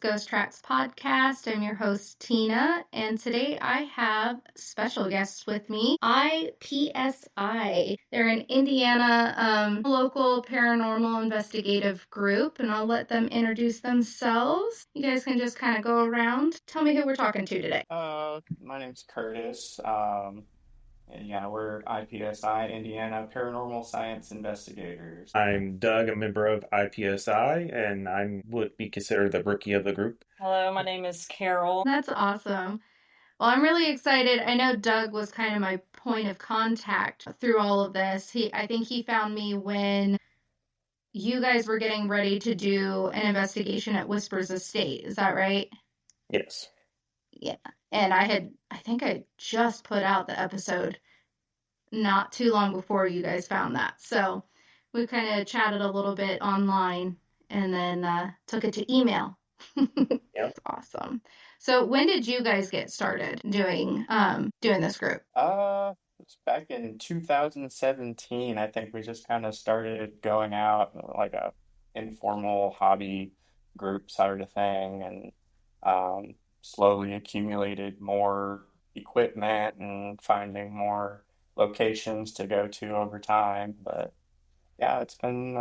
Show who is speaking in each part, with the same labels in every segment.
Speaker 1: Ghost Tracks podcast. I'm your host, Tina, and today I have special guests with me, I-PSI. They're an Indiana local paranormal investigative group, and I'll let them introduce themselves. You guys can just kind of go around. Tell me who we're talking to today.
Speaker 2: My name's Curtis. And yeah, we're I-PSI, Indiana Paranormal Science Investigators.
Speaker 3: I'm Doug, a member of I-PSI, and I would be considered the rookie of the group.
Speaker 4: Hello, my name is Carol.
Speaker 1: That's awesome. Well, I'm really excited. I know Doug was kind of my point of contact through all of this. I think he found me when you guys were getting ready to do an investigation at Whispers Estate. Is that right?
Speaker 3: Yes.
Speaker 1: Yeah. And I think I just put out the episode not too long before you guys found that. So we kind of chatted a little bit online and then took it to email.
Speaker 3: Yep.
Speaker 1: Awesome. So when did you guys get started doing this group?
Speaker 2: It's back in 2017. I think we just kind of started going out like a informal hobby group sort of thing, and slowly accumulated more equipment and finding more locations to go to over time. But yeah, it's been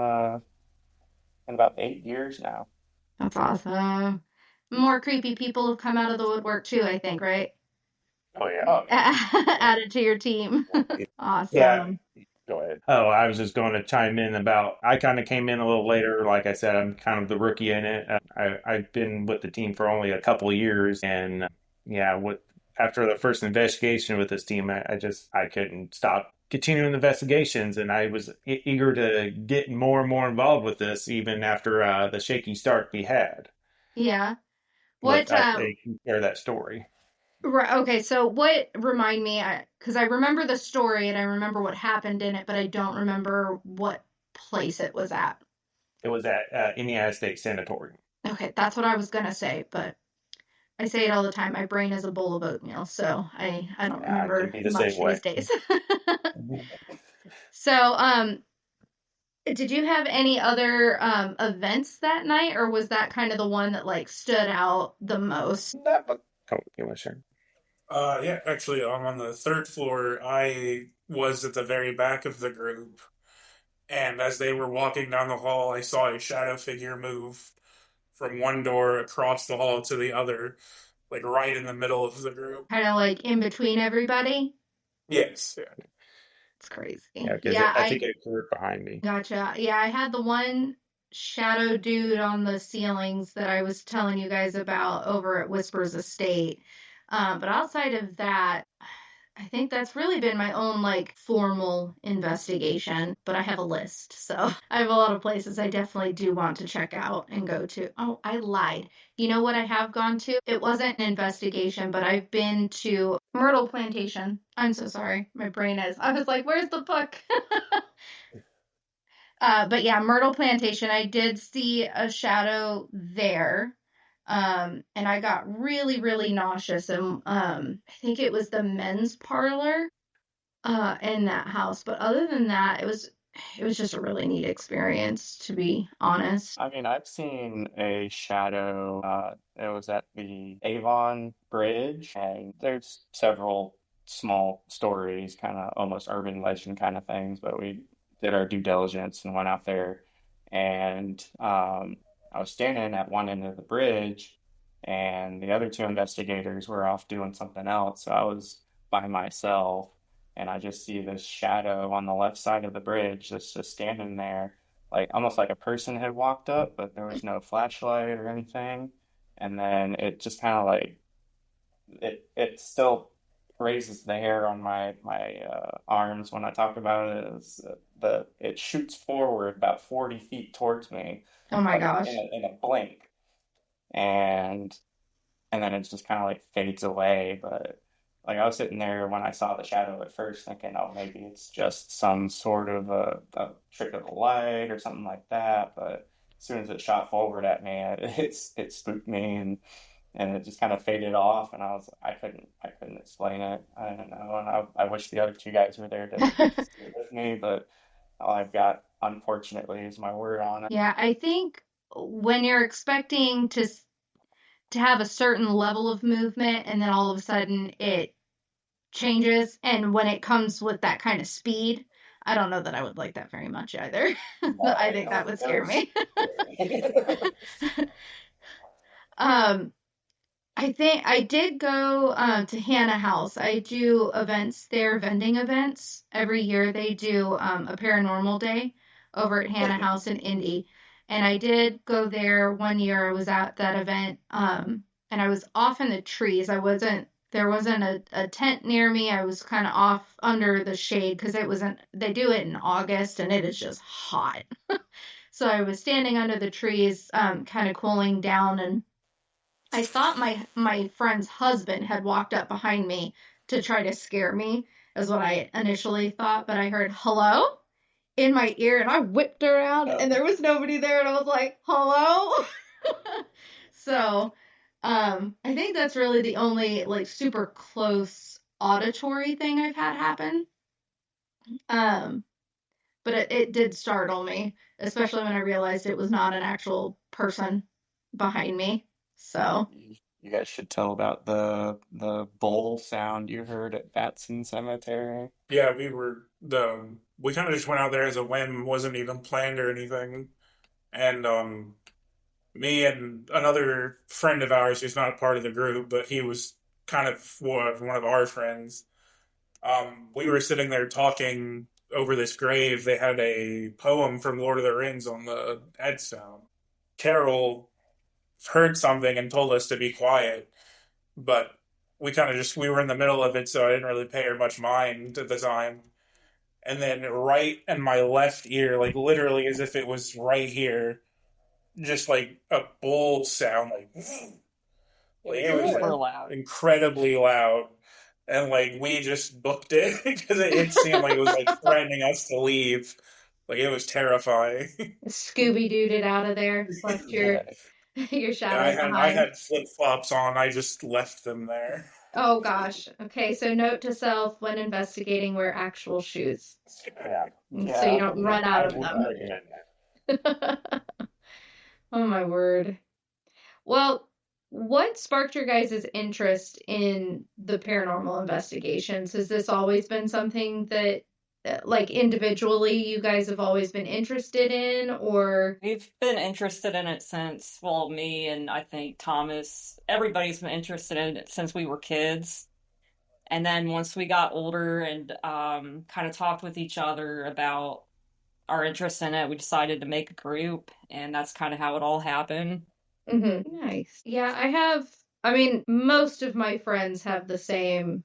Speaker 2: about 8 years now.
Speaker 1: That's awesome. More creepy people have come out of the woodwork too, I think, right?
Speaker 3: Oh, yeah.
Speaker 1: Added to your team. Awesome.
Speaker 3: Yeah. Go ahead. Oh, I was just going to chime in about, I kind of came in a little later. Like I said, I'm kind of the rookie in it. I've been with the team for only a couple of years. And after the first investigation with this team, I couldn't stop continuing investigations. And I was eager to get more and more involved with this, even after the shaky start we had.
Speaker 1: Yeah.
Speaker 3: What they share that story.
Speaker 1: Right. Okay. So remind me, because I remember the story and I remember what happened in it, but I don't remember what place it was at.
Speaker 3: It was at Indiana State Sanatorium.
Speaker 1: Okay. That's what I was going to say, but I say it all the time. My brain is a bowl of oatmeal, so I don't remember much these days. So, did you have any other events that night, or was that kind of the one that like stood out the most?
Speaker 3: Sure.
Speaker 5: Yeah, actually, I'm on the third floor. I was at the very back of the group, and as they were walking down the hall, I saw a shadow figure move from one door across the hall to the other, like right in the middle of the group.
Speaker 1: Kind of like in between everybody?
Speaker 5: Yes. Yeah.
Speaker 1: It's crazy.
Speaker 3: Yeah, because I think it occurred behind me.
Speaker 1: Gotcha. Yeah, I had the one shadow dude on the ceilings that I was telling you guys about over at Whispers Estate. But outside of that, I think that's really been my own like formal investigation, but I have a list. So I have a lot of places I definitely do want to check out and go to. Oh, I lied. You know what I have gone to? It wasn't an investigation, but I've been to Myrtle Plantation. I'm so sorry. My brain is. I was like, where's the book? But yeah, Myrtle Plantation, I did see a shadow there. And I got really, really nauseous. And I think it was the men's parlor in that house. But other than that, it was just a really neat experience, to be honest.
Speaker 2: I mean, I've seen a shadow. It was at the Avon Bridge, and there's several small stories, kind of almost urban legend kind of things, but we did our due diligence and went out there, and I was standing at one end of the bridge, and the other two investigators were off doing something else. So I was by myself, and I just see this shadow on the left side of the bridge that's just standing there, like almost like a person had walked up, but there was no flashlight or anything. And then it just kind of like it still raises the hair on my arms when I talk about it. It shoots forward about 40 feet towards me.
Speaker 1: Oh my
Speaker 2: like
Speaker 1: gosh.
Speaker 2: in a blink, and then it just kind of like fades away. But like I was sitting there when I saw the shadow at first, thinking, oh, maybe it's just some sort of a trick of the light or something like that. But as soon as it shot forward at me, it spooked me, and it just kind of faded off, and I couldn't explain it. I don't know, and I wish the other two guys were there to see it with me, but all I've got, unfortunately, is my word on it.
Speaker 1: Yeah, I think when you're expecting to to have a certain level of movement, and then all of a sudden it changes. And when it comes with that kind of speed, I don't know that I would like that very much either. I think that would scare me. um, I think I did go to Hannah House. I do events there, vending events. Every year they do a paranormal day over at Hannah House in Indy. And I did go there one year. I was at that event and I was off in the trees. There wasn't a tent near me. I was kind of off under the shade because they do it in August and it is just hot. So I was standing under the trees, kind of cooling down, and I thought my friend's husband had walked up behind me to try to scare me, is what I initially thought, but I heard hello in my ear and I whipped around and there was nobody there and I was like, hello? So, I think that's really the only like super close auditory thing I've had happen. Um, but it did startle me, especially when I realized it was not an actual person behind me. So,
Speaker 2: You guys should tell about the bull sound you heard at Batson Cemetery.
Speaker 5: Yeah, we kind of just went out there as a whim, wasn't even planned or anything. And me and another friend of ours who's not a part of the group, but he was kind of one of our friends. We were sitting there talking over this grave. They had a poem from Lord of the Rings on the headstone. Carol heard something and told us to be quiet, but we were in the middle of it, so I didn't really pay her much mind at the time. And then right in my left ear, like literally as if it was right here, just like a bull sound, like it was
Speaker 4: Super loud.
Speaker 5: incredibly loud. And like we just booked it because it seemed like it was like threatening us to leave. Like it was terrifying.
Speaker 1: Scooby Dooed it out of there, left your
Speaker 2: Yeah.
Speaker 1: your
Speaker 5: And
Speaker 1: shadow
Speaker 5: I
Speaker 1: behind.
Speaker 5: had flip flops on. I just left them there.
Speaker 1: Oh gosh. Okay, so note to self when investigating, wear actual shoes
Speaker 3: Yeah,
Speaker 1: so you
Speaker 2: Yeah,
Speaker 1: don't
Speaker 3: yeah,
Speaker 1: run
Speaker 3: I
Speaker 1: out of
Speaker 3: would
Speaker 1: them.
Speaker 3: recommend that.
Speaker 1: Oh my word. Well, what sparked your guys' interest in the paranormal investigations? Has this always been something that, like individually, you guys have always been interested in, or?
Speaker 4: We've been interested in it since, well, me and I think Thomas, everybody's been interested in it since we were kids. And then once we got older and kind of talked with each other about our interest in it, we decided to make a group, and that's kind of how it all happened.
Speaker 1: Nice. Yeah, I mean, most of my friends have the same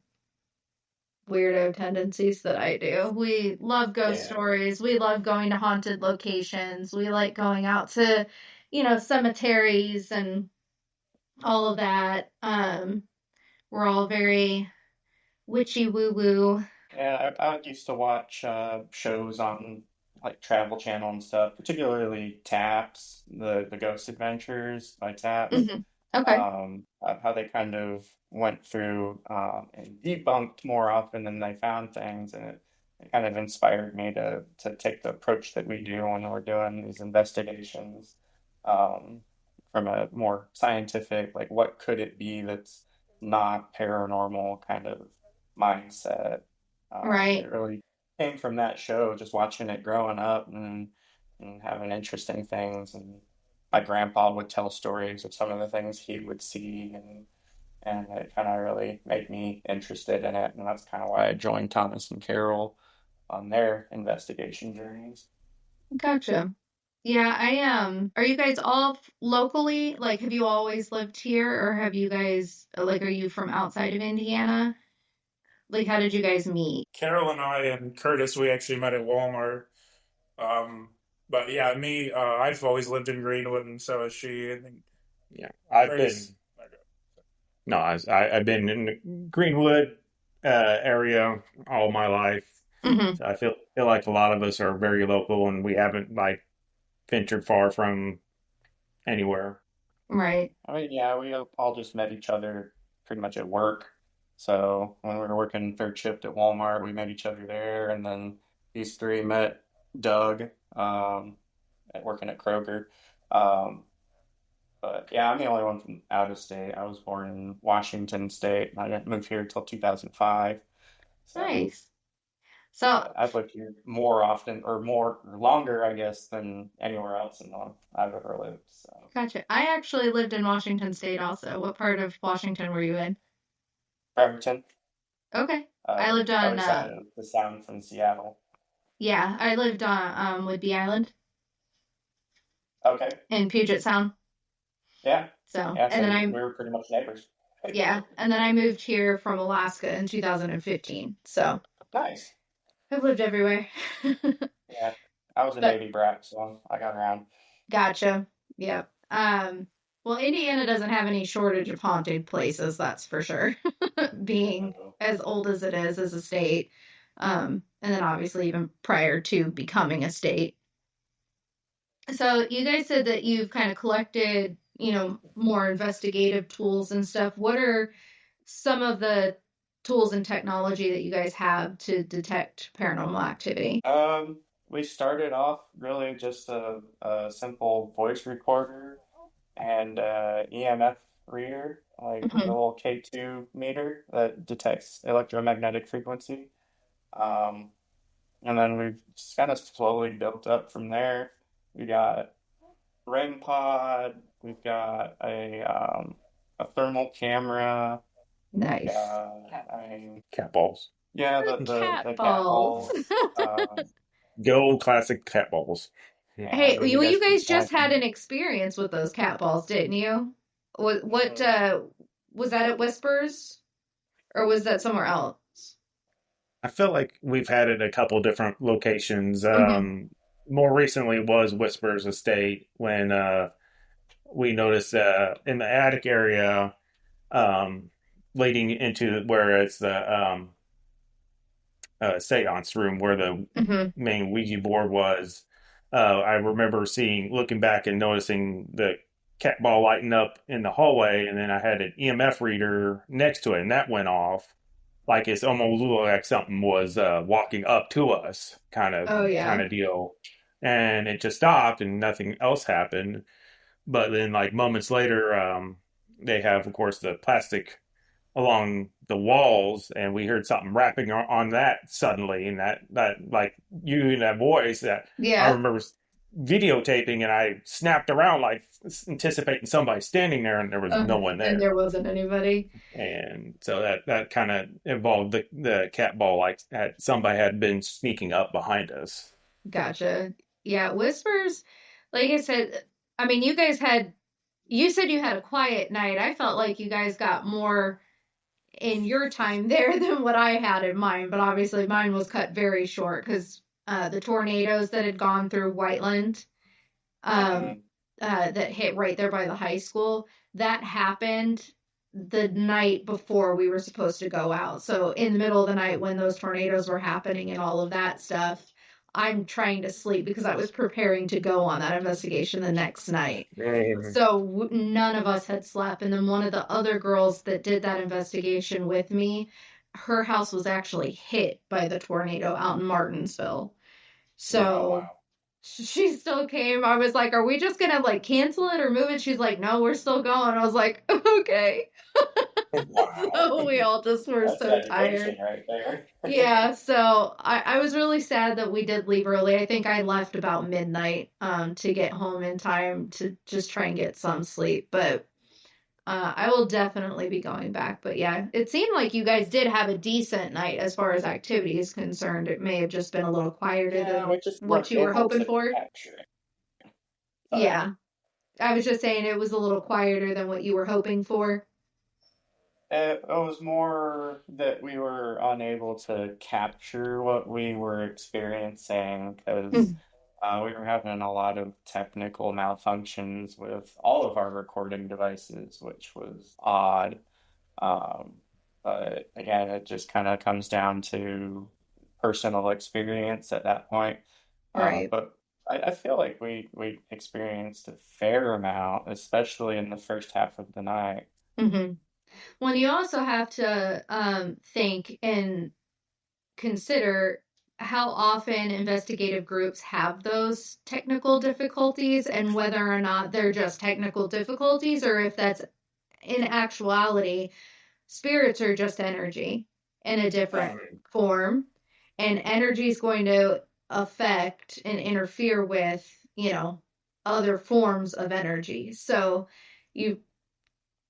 Speaker 1: weirdo tendencies that I do. We love ghost
Speaker 3: Yeah.
Speaker 1: stories. We love going to haunted locations. We like going out to, cemeteries and all of that. We're all very witchy woo woo.
Speaker 2: Yeah, I used to watch shows on like Travel Channel and stuff, particularly Taps, the Ghost Adventures by Taps.
Speaker 1: Okay.
Speaker 2: How they kind of went through and debunked more often than they found things, and it kind of inspired me to take the approach that we do when we're doing these investigations, um, from a more scientific, like what could it be that's not paranormal kind of mindset.
Speaker 1: Right.
Speaker 2: It really came from that show, just watching it growing up and having interesting things. And my grandpa would tell stories of some of the things he would see, and it kind of really made me interested in it. And that's kind of why I joined Thomas and Carol on their investigation journeys.
Speaker 1: Gotcha. Yeah, are you guys all locally? Like, have you always lived here, or have you guys, like, are you from outside of Indiana? Like, how did you guys meet?
Speaker 5: Carol and I and Curtis, we actually met at Walmart. Um, but yeah, I've always lived in Greenwood, and so has she. I think
Speaker 3: Yeah, I've
Speaker 5: Curtis.
Speaker 3: been no, I've been in the Greenwood area all my life.
Speaker 1: Hmm.
Speaker 3: So I feel like a lot of us are very local, and we haven't like ventured far from anywhere.
Speaker 1: Right.
Speaker 2: I mean, yeah, we all just met each other pretty much at work. So when we were working third shift at Walmart, we met each other there, and then these three met Doug, at working at Kroger. Um, But yeah, I'm the only one from out of state. I was born in Washington State. I didn't move here until 2005. So
Speaker 1: Nice. So,
Speaker 2: I've lived here more often or more longer, I guess, than anywhere else I've ever lived. So
Speaker 1: gotcha. I actually lived in Washington State also. What part of Washington were you in?
Speaker 2: Bremerton,
Speaker 1: Okay. I lived on,
Speaker 2: other side of the sound from Seattle.
Speaker 1: yeah, I lived on, Whidbey Island
Speaker 2: Okay,
Speaker 1: in Puget Sound.
Speaker 2: yeah,
Speaker 1: So,
Speaker 2: yeah.
Speaker 1: and
Speaker 2: So
Speaker 1: then
Speaker 2: we were pretty much neighbors.
Speaker 1: yeah, and then I moved here from Alaska in 2015. So
Speaker 2: Nice.
Speaker 1: I've lived everywhere.
Speaker 2: Yeah, I was a
Speaker 1: But
Speaker 2: Navy brat, so I got around.
Speaker 1: gotcha. Yep. Well, Indiana doesn't have any shortage of haunted places, that's for sure. Being
Speaker 2: So,
Speaker 1: as old as it is as a state. And then obviously even prior to becoming a state. So you guys said that you've kind of collected, more investigative tools and stuff. What are some of the tools and technology that you guys have to detect paranormal activity?
Speaker 2: we started off really just a simple voice recorder and EMF reader, like the
Speaker 1: Hmm.
Speaker 2: little K2 meter that detects electromagnetic frequency. Um, and then we've just kind of slowly built up from there. We got REM pod, we've got a thermal camera, we've
Speaker 1: Nice.
Speaker 2: got
Speaker 3: Cat balls.
Speaker 2: yeah,
Speaker 1: The
Speaker 2: the
Speaker 1: cat
Speaker 2: cat
Speaker 1: balls.
Speaker 2: balls.
Speaker 3: Good old classic cat balls.
Speaker 2: Yeah,
Speaker 1: Hey,
Speaker 2: I
Speaker 1: well,
Speaker 2: mean, you
Speaker 1: you
Speaker 2: guys can
Speaker 1: guys just
Speaker 2: imagine.
Speaker 1: had an experience with those cat balls, didn't you? What
Speaker 2: Mhm.
Speaker 1: was that at Whispers or was that somewhere else?
Speaker 3: I feel like we've had it at a couple different locations.
Speaker 1: Hmm.
Speaker 3: More recently was Whispers Estate when we noticed in the attic area um, leading into where it's the seance room where the
Speaker 1: Hmm.
Speaker 3: main Ouija board was. I remember looking back and noticing the cat ball lighting up in the hallway, and then I had an EMF reader next to it, and that went off. Like it's almost looked like something was walking up to us,
Speaker 1: Oh
Speaker 3: kind
Speaker 1: yeah.
Speaker 3: of deal. And it just stopped, and nothing else happened. But then, like moments later, they have, of course, the plastic along the walls, and we heard something rapping on that suddenly, and that like you in that voice that I
Speaker 1: Yeah.
Speaker 3: remember videotaping, and I snapped around like anticipating somebody standing there, and there was no one
Speaker 1: And
Speaker 3: there.
Speaker 1: there wasn't anybody.
Speaker 3: And so that kind of involved the cat ball, like that somebody had been sneaking up behind us.
Speaker 1: Gotcha. Yeah, Whispers, like I said, I mean, you said you had a quiet night. I felt like you guys got more in your time there than what I had in mine, but obviously mine was cut very short because the tornadoes that had gone through Whiteland, um,
Speaker 2: Mhm.
Speaker 1: that hit right there by the high school, that happened the night before we were supposed to go out. So in the middle of the night when those tornadoes were happening and all of that stuff, I'm trying to sleep because I was preparing to go on that investigation the next night.
Speaker 3: Mhm.
Speaker 1: So none of us had slept. And then one of the other girls that did that investigation with me, her house was actually hit by the tornado out in Martinsville.
Speaker 2: Oh
Speaker 1: So
Speaker 2: wow.
Speaker 1: she still came. I was like, "Are we just gonna like cancel it or move it?" She's like, "No, we're still going." I was like, "Okay."
Speaker 2: Wow.
Speaker 1: So we all just were
Speaker 2: That's
Speaker 1: so tired.
Speaker 2: dedication right there.
Speaker 1: Yeah, so I was really sad that we did leave early. I think I left about midnight to get home in time to just try and get some sleep. But I will definitely be going back. But yeah, it seemed like you guys did have a decent night as far as activity is concerned. It may have just been a little quieter
Speaker 2: Yeah,
Speaker 1: than
Speaker 2: we just
Speaker 1: what
Speaker 2: weren't
Speaker 1: you were
Speaker 2: able
Speaker 1: hoping
Speaker 2: to
Speaker 1: for.
Speaker 2: capture it. Sorry.
Speaker 1: Yeah, I was just saying it was a little quieter than what you were hoping for.
Speaker 2: It was more that we were unable to capture what we were experiencing because we were having a lot of technical malfunctions with all of our recording devices, which was odd. Um, but again, it just kind of comes down to personal experience at that point.
Speaker 1: Right.
Speaker 2: But I feel like we experienced a fair amount, especially in the first half of the night.
Speaker 1: Hmm. Well, you also have to think and consider. how often investigative groups have those technical difficulties and whether or not they're just technical difficulties or if that's in actuality, spirits are just energy in a different form, and energy is going to affect and interfere with, other forms of energy. So you,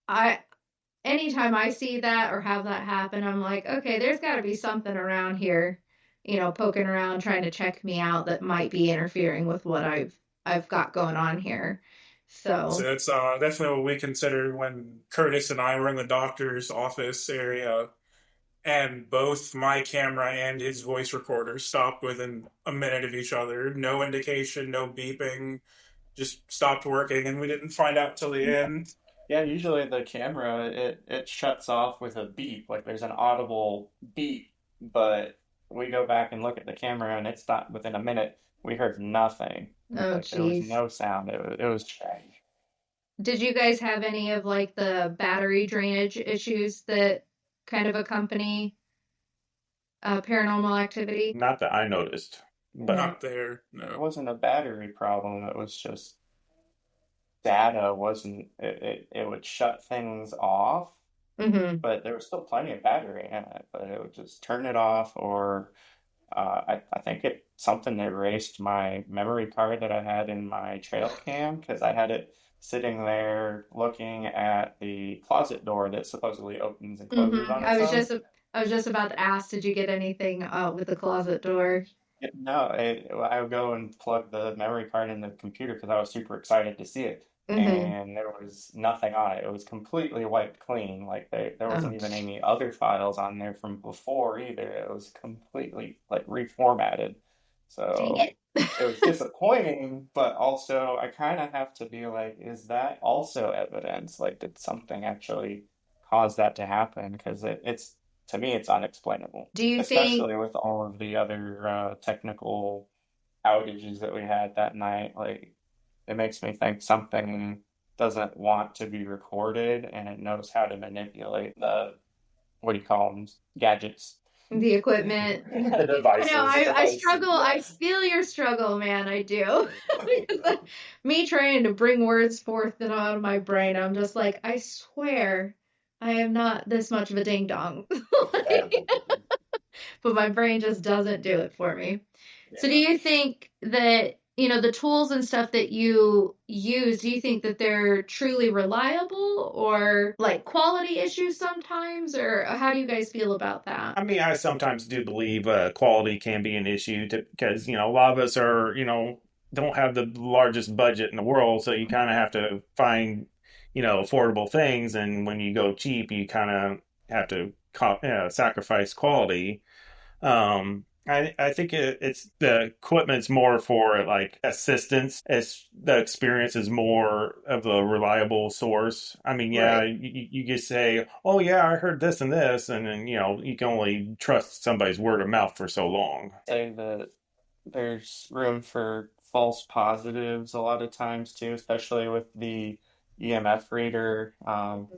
Speaker 1: I, anytime I see that or have that happen, I'm like, okay, there's got to be something around here, poking around trying to check me out that might be interfering with what I've got going on here.
Speaker 5: So
Speaker 1: So,
Speaker 5: that's definitely what we considered when Curtis and I were in the doctor's office area, and both my camera and his voice recorder stopped within a minute of each other. No indication, no beeping, just stopped working, and we didn't find out till the end.
Speaker 2: Yeah, usually the camera it shuts off with a beep, like there's an audible beep, but we go back and look at the camera and it's not within a minute. We heard nothing.
Speaker 1: oh
Speaker 2: Like there was
Speaker 1: geez.
Speaker 2: no sound. It was strange.
Speaker 1: Did you guys have any of like the battery drainage issues that kind of accompany paranormal activity?
Speaker 3: Not that I noticed, but
Speaker 1: No.
Speaker 5: Not there,
Speaker 2: It
Speaker 5: no.
Speaker 2: wasn't a battery problem. It was just data wasn't it would shut things off,
Speaker 1: Mm-hmm.
Speaker 2: but there was still plenty of battery in it, but it would just turn it off or I think it something erased my memory card that I had in my trail cam because I had it sitting there looking at the closet door that supposedly opens and closes
Speaker 1: Mm-hmm.
Speaker 2: on its own.
Speaker 1: I was just about to ask, did you get anything with the closet door?
Speaker 2: No, I would go and plug the memory card in the computer because I was super excited to see it,
Speaker 1: Mm-hmm.
Speaker 2: and there was nothing on it. It was completely wiped clean. Like there
Speaker 1: Oh,
Speaker 2: wasn't even any other files on there from before either. It was completely like reformatted.
Speaker 1: dang
Speaker 2: So
Speaker 1: it.
Speaker 2: it was disappointing, but also I kind of have to be like, is that also evidence? Like, did something actually cause that to happen? Because it's to me, it's unexplainable,
Speaker 1: Do you think
Speaker 2: especially with all of the other technical outages that we had that night. Like, it makes me think something doesn't want to be recorded and it knows how to manipulate the, what do you call them, gadgets.
Speaker 1: the equipment?
Speaker 3: the
Speaker 1: I know
Speaker 3: devices.
Speaker 1: I struggle. I
Speaker 2: Yes.
Speaker 1: feel your struggle, man. I do. Because me trying to bring words forth and out of my brain, I'm just like, I swear I am not this much of a ding dong. But my brain just doesn't do it for me. So do
Speaker 2: Yeah.
Speaker 1: you think that, the tools and stuff that you use, do you think that they're truly reliable or like quality issues sometimes? Or how do you guys feel about that?
Speaker 3: I mean, I sometimes do believe quality can be an issue because, a lot of us are, don't have the largest budget in the world. So you kind of have to find, affordable things. And when you go cheap, you kind of have to sacrifice quality. I think it's the equipment's more for like assistance. It's the experience is more of a reliable source. I mean, yeah,
Speaker 1: Right.
Speaker 3: you just say, "Oh yeah, I heard this and this," and then you can only trust somebody's word of mouth for so long.
Speaker 2: Say that there's room for false positives a lot of times too, especially with the EMF reader.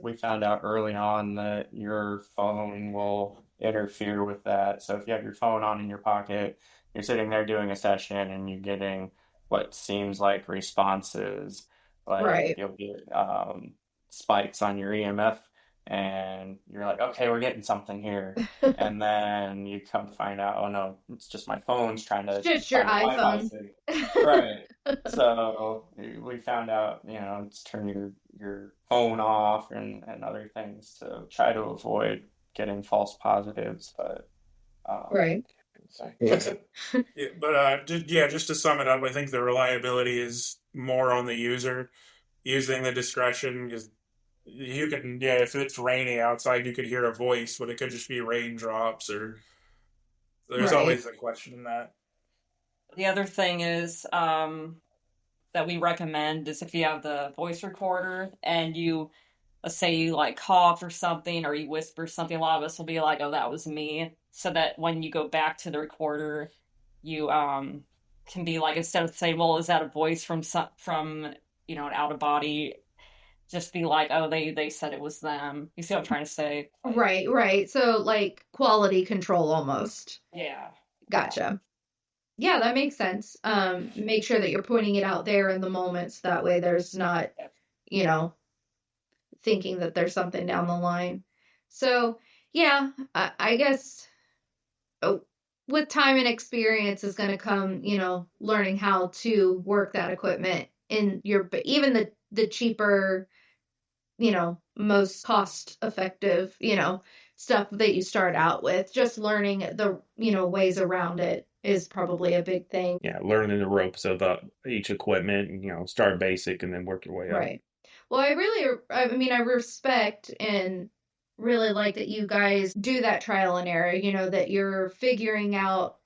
Speaker 2: We found out early on that your phone will interfere with that. So if you have your phone on in your pocket, you're sitting there doing a session and you're getting what seems like responses, like
Speaker 1: Right.
Speaker 2: you'll get spikes on your EMF, and you're like, okay, we're getting something here. And then you come to find out, oh no, it's just my phone's trying
Speaker 1: It's
Speaker 2: to
Speaker 1: just your
Speaker 2: find a Wi-Fi
Speaker 1: iPhone.
Speaker 2: signal. Right. So we found out, just turn your phone off and other things to try to avoid getting false positives. But
Speaker 1: Right.
Speaker 3: Yeah.
Speaker 5: Yeah, but just to sum it up, I think the reliability is more on the user using the discretion because you can, yeah, if it's rainy outside, you could hear a voice, but it could just be raindrops or there's
Speaker 1: Right.
Speaker 5: always a question in that.
Speaker 4: The other thing is that we recommend is if you have the voice recorder and you, let's say you like cough or something or you whisper something, a lot of us will be like, oh, that was me. So that when you go back to the recorder, you can be like, instead of saying, well, is that a voice from an out of body, just be like, oh, they said it was them. You see what I'm trying to say? Like,
Speaker 1: Right. Right. So like quality control almost.
Speaker 4: yeah.
Speaker 1: Gotcha. Yeah, that makes sense. Make sure that you're pointing it out there in the moment so that way there's not, you know, thinking that there's something down the line. So, yeah, I guess oh, with time and experience is going to come, learning how to work that equipment in but even the cheaper, most cost effective, stuff that you start out with, just learning the, ways around it is probably a big thing.
Speaker 3: Yeah, learning the ropes of each equipment, and, start basic and then work your way up.
Speaker 1: Right. Well, I respect and really like that you guys do that trial and error, that you're figuring out,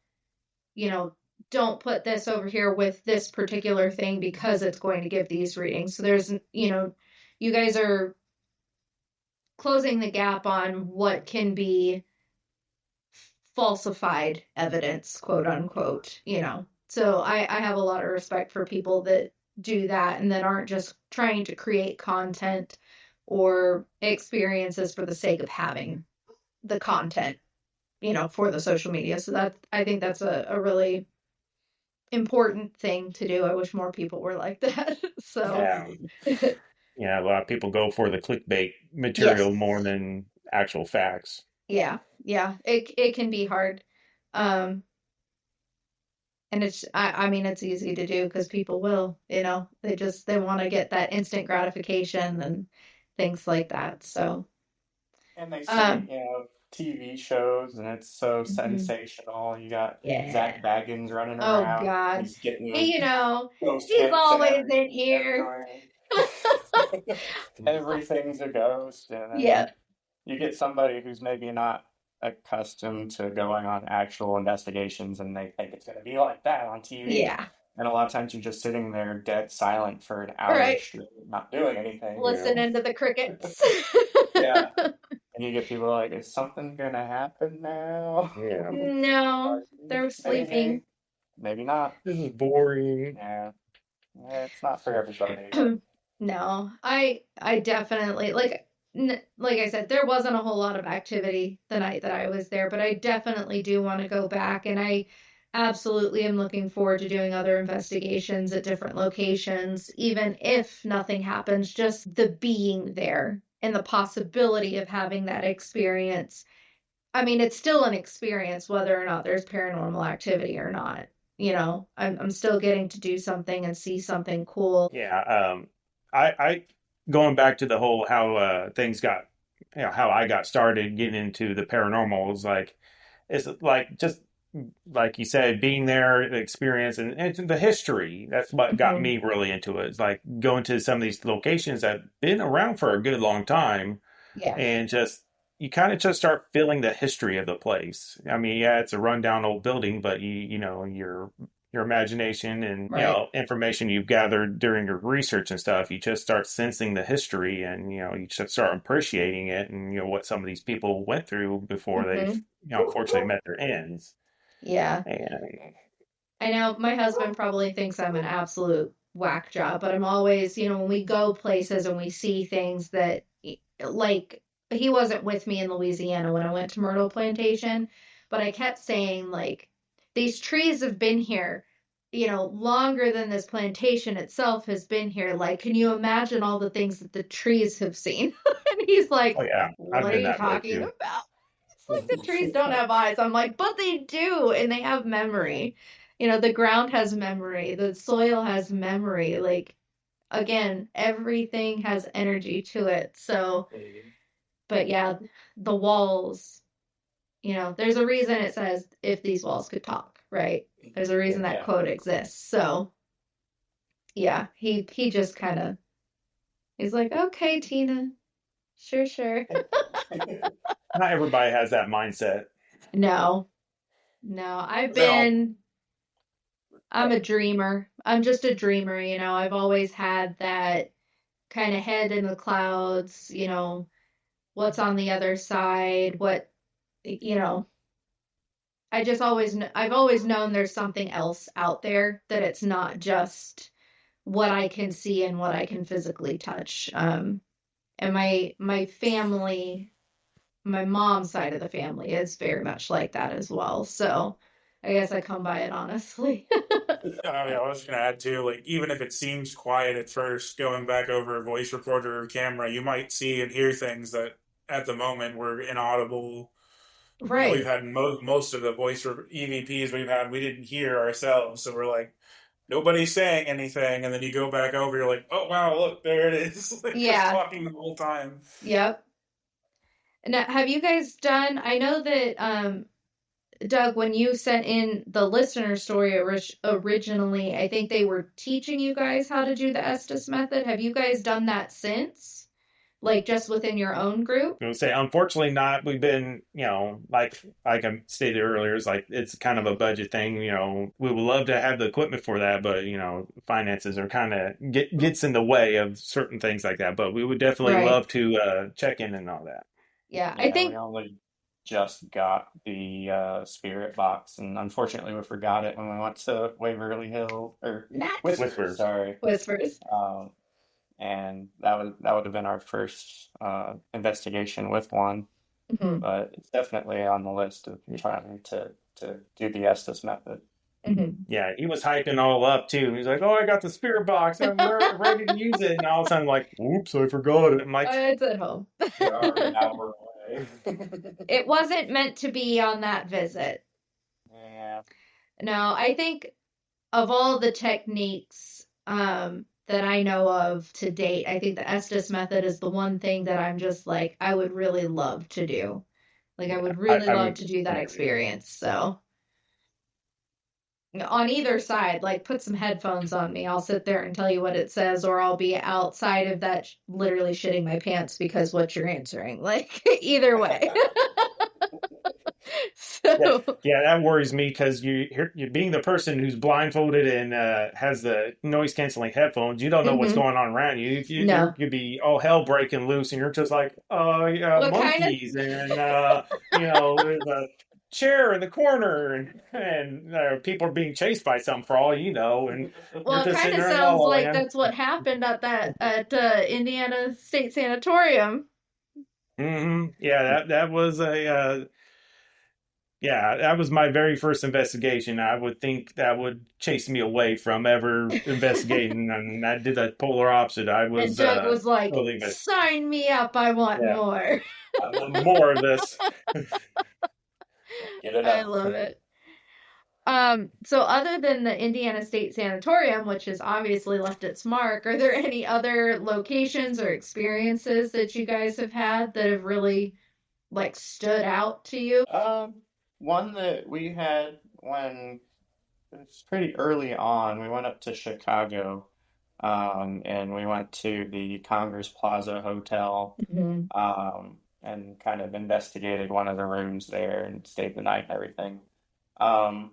Speaker 1: you know, don't put this over here with this particular thing because it's going to give these readings. So there's, you guys are closing the gap on what can be falsified evidence, quote unquote, So I have a lot of respect for people that do that and that aren't just trying to create content or experiences for the sake of having the content, for the social media. So I think that's a really important thing to do. I wish more people were like that. So,
Speaker 3: Yeah. Yeah, a lot of people go for the clickbait
Speaker 1: yes.
Speaker 3: material more than actual facts.
Speaker 1: Yeah. Yeah. It can be hard. Um, and I mean, it's easy to do because people will, they want to get that instant gratification and things like that. So,
Speaker 2: And they see,
Speaker 1: um,
Speaker 2: TV shows, and it's so
Speaker 1: mhm.
Speaker 2: sensational. You got
Speaker 1: Yeah.
Speaker 2: Zach Baggins running
Speaker 1: Oh
Speaker 2: around.
Speaker 1: God.
Speaker 2: He's getting
Speaker 1: He,
Speaker 2: ghost
Speaker 1: he's
Speaker 2: hits and
Speaker 1: always in here.
Speaker 2: everywhere. Everything's a ghost, and then
Speaker 1: Yeah.
Speaker 2: you get somebody who's maybe not accustomed to going on actual investigations, and they think it's going to be like that on TV.
Speaker 1: Yeah.
Speaker 2: And a lot of times you're just sitting there dead silent for an hour
Speaker 1: Right.
Speaker 2: straight, not doing anything.
Speaker 1: Listening to the crickets.
Speaker 2: Yeah. And you get people like, is something gonna happen now?
Speaker 3: Yeah.
Speaker 1: No, they're sleeping.
Speaker 2: Maybe, maybe not.
Speaker 3: This is boring.
Speaker 2: Yeah, it's not for everybody, but
Speaker 1: No, I definitely like I said, there wasn't a whole lot of activity the night that I was there, but I definitely do want to go back, and I absolutely am looking forward to doing other investigations at different locations, even if nothing happens, just the being there and the possibility of having that experience. I mean, it's still an experience whether or not there's paranormal activity or not. I'm still getting to do something and see something cool.
Speaker 3: Yeah. I going back to the whole how things got, how I got started getting into the paranormal is like, it's like just like you said, being there, the experience, and the history. That's what got
Speaker 1: Mhm.
Speaker 3: me really into it. It's like going to some of these locations that have been around for a good long time,
Speaker 1: Yeah,
Speaker 3: and just you kind of just start feeling the history of the place. I mean, yeah, it's a rundown old building, but your imagination and
Speaker 1: right.
Speaker 3: information you've gathered during your research and stuff, you just start sensing the history, and you just start appreciating it, and what some of these people went through before they've
Speaker 1: Hmm.
Speaker 3: unfortunately met their ends.
Speaker 1: Yeah.
Speaker 3: And
Speaker 1: I know my husband probably thinks I'm an absolute whack job, but I'm always, when we go places and we see things that, like, he wasn't with me in Louisiana when I went to Myrtle Plantation, but I kept saying, like, these trees have been here, longer than this plantation itself has been here. Like, can you imagine all the things that the trees have seen? And he's
Speaker 3: oh
Speaker 1: like,
Speaker 3: yeah, I've
Speaker 1: what are
Speaker 3: been
Speaker 1: you
Speaker 3: that way
Speaker 1: talking
Speaker 3: too.
Speaker 1: about? It's like the trees don't have eyes. I'm like, but they do, and they have memory. The ground has memory, the soil has memory. Like, again, everything has energy to it. So, but yeah, the walls, there's a reason it says if these walls could talk, right? There's a reason that
Speaker 2: yeah.
Speaker 1: quote exists. So, yeah, he just kind of he's like, okay, Tina, sure, sure.
Speaker 3: Not everybody has that mindset.
Speaker 1: No, no,
Speaker 5: Well,
Speaker 1: I'm a dreamer. I'm just a dreamer, I've always had that kind of head in the clouds, what's on the other side, you know, I've always known there's something else out there, that it's not just what I can see and what I can physically touch. And my family, my mom's side of the family is very much like that as well. So, I guess I come by it honestly.
Speaker 5: I was going to add too, like, even if it seems quiet at first, going back over a voice recorder or camera, you might see and hear things that at the moment were inaudible. We've
Speaker 1: Right.
Speaker 5: had most of the EVPs we've had, we didn't hear ourselves. So we're like, nobody's saying anything. And then you go back over, you're like, oh, wow, look, there it is. Like, us
Speaker 1: Yeah.
Speaker 5: talking the whole time.
Speaker 1: Yep. Now, have you guys done, I know that Doug, when you sent in the listener story originally, I think they were teaching you guys how to do the Estes method. Have you guys done that since? Like just within your own group?
Speaker 3: I would say, unfortunately, not. We've been, like I stated earlier, it's like it's kind of a budget thing. We would love to have the equipment for that, but finances are kind of gets in the way of certain things like that. But we would definitely
Speaker 1: Right.
Speaker 3: love to check in and all that.
Speaker 1: Yeah, I
Speaker 2: Yeah, we
Speaker 1: think
Speaker 2: only just got the spirit box, and unfortunately, we forgot it when we went to Waverly Hill or
Speaker 1: Nats
Speaker 2: Whispers.
Speaker 3: Whispers.
Speaker 2: Sorry,
Speaker 1: whispers.
Speaker 2: um, and that would have been our first investigation with one,
Speaker 1: Hmm.
Speaker 2: but it's definitely on the list of trying to do the Estes method.
Speaker 1: Hmm.
Speaker 3: Yeah, he was hyping all up too. He's like, "Oh, I got the spirit box. I'm ready to use it." And all of a sudden, like, "Oops, I forgot it." I'm like,
Speaker 1: It's at home.
Speaker 2: We are an hour away.
Speaker 1: It wasn't meant to be on that visit.
Speaker 2: Yeah.
Speaker 1: No, I think of all the techniques that I know of to date, I think the Estes method is the one thing that I'm just like, I would really love to do. Like, I
Speaker 3: "Yeah,
Speaker 1: would
Speaker 3: I,
Speaker 1: really
Speaker 3: I
Speaker 1: love
Speaker 3: would
Speaker 1: to do that
Speaker 3: agree."
Speaker 1: experience. So, on either side, like, put some headphones on me. I'll sit there and tell you what it says, or I'll be outside of that, literally shitting my pants because what you're answering. Like, either way.
Speaker 3: Yeah,
Speaker 1: So,
Speaker 3: yeah, that worries me because you're being the person who's blindfolded and has the noise canceling headphones. You don't know what's
Speaker 1: mhm.
Speaker 3: going on around you. If
Speaker 1: No.
Speaker 3: you'd be all hell breaking loose, and you're just like, oh yeah,
Speaker 1: What kind of
Speaker 3: monkeys, and there's a chair in the corner, and people are being chased by some for all you know, and you're
Speaker 1: Well, it
Speaker 3: just
Speaker 1: kind
Speaker 3: sitting
Speaker 1: of
Speaker 3: there in La
Speaker 1: sounds
Speaker 3: La
Speaker 1: like
Speaker 3: Land.
Speaker 1: that's what happened at that at Indiana State Sanatorium.
Speaker 3: Yeah, that was a yeah, that was my very first investigation. I would think that would chase me away from ever investigating, and I did the polar opposite. I
Speaker 1: And
Speaker 3: was
Speaker 1: Doug was like,
Speaker 3: totally invested.
Speaker 1: "Sign me up! I want
Speaker 3: Yeah,
Speaker 1: more."
Speaker 3: I want more of this.
Speaker 2: Get
Speaker 1: I
Speaker 2: enough.
Speaker 1: love it. So other than the Indiana State Sanatorium, which has obviously left its mark, are there any other locations or experiences that you guys have had that have really like stood out to you?
Speaker 2: One that we had when it was pretty early on, we went up to Chicago, and we went to the Congress Plaza Hotel,
Speaker 1: Hmm.
Speaker 2: and kind of investigated one of the rooms there and stayed the night and everything. Um,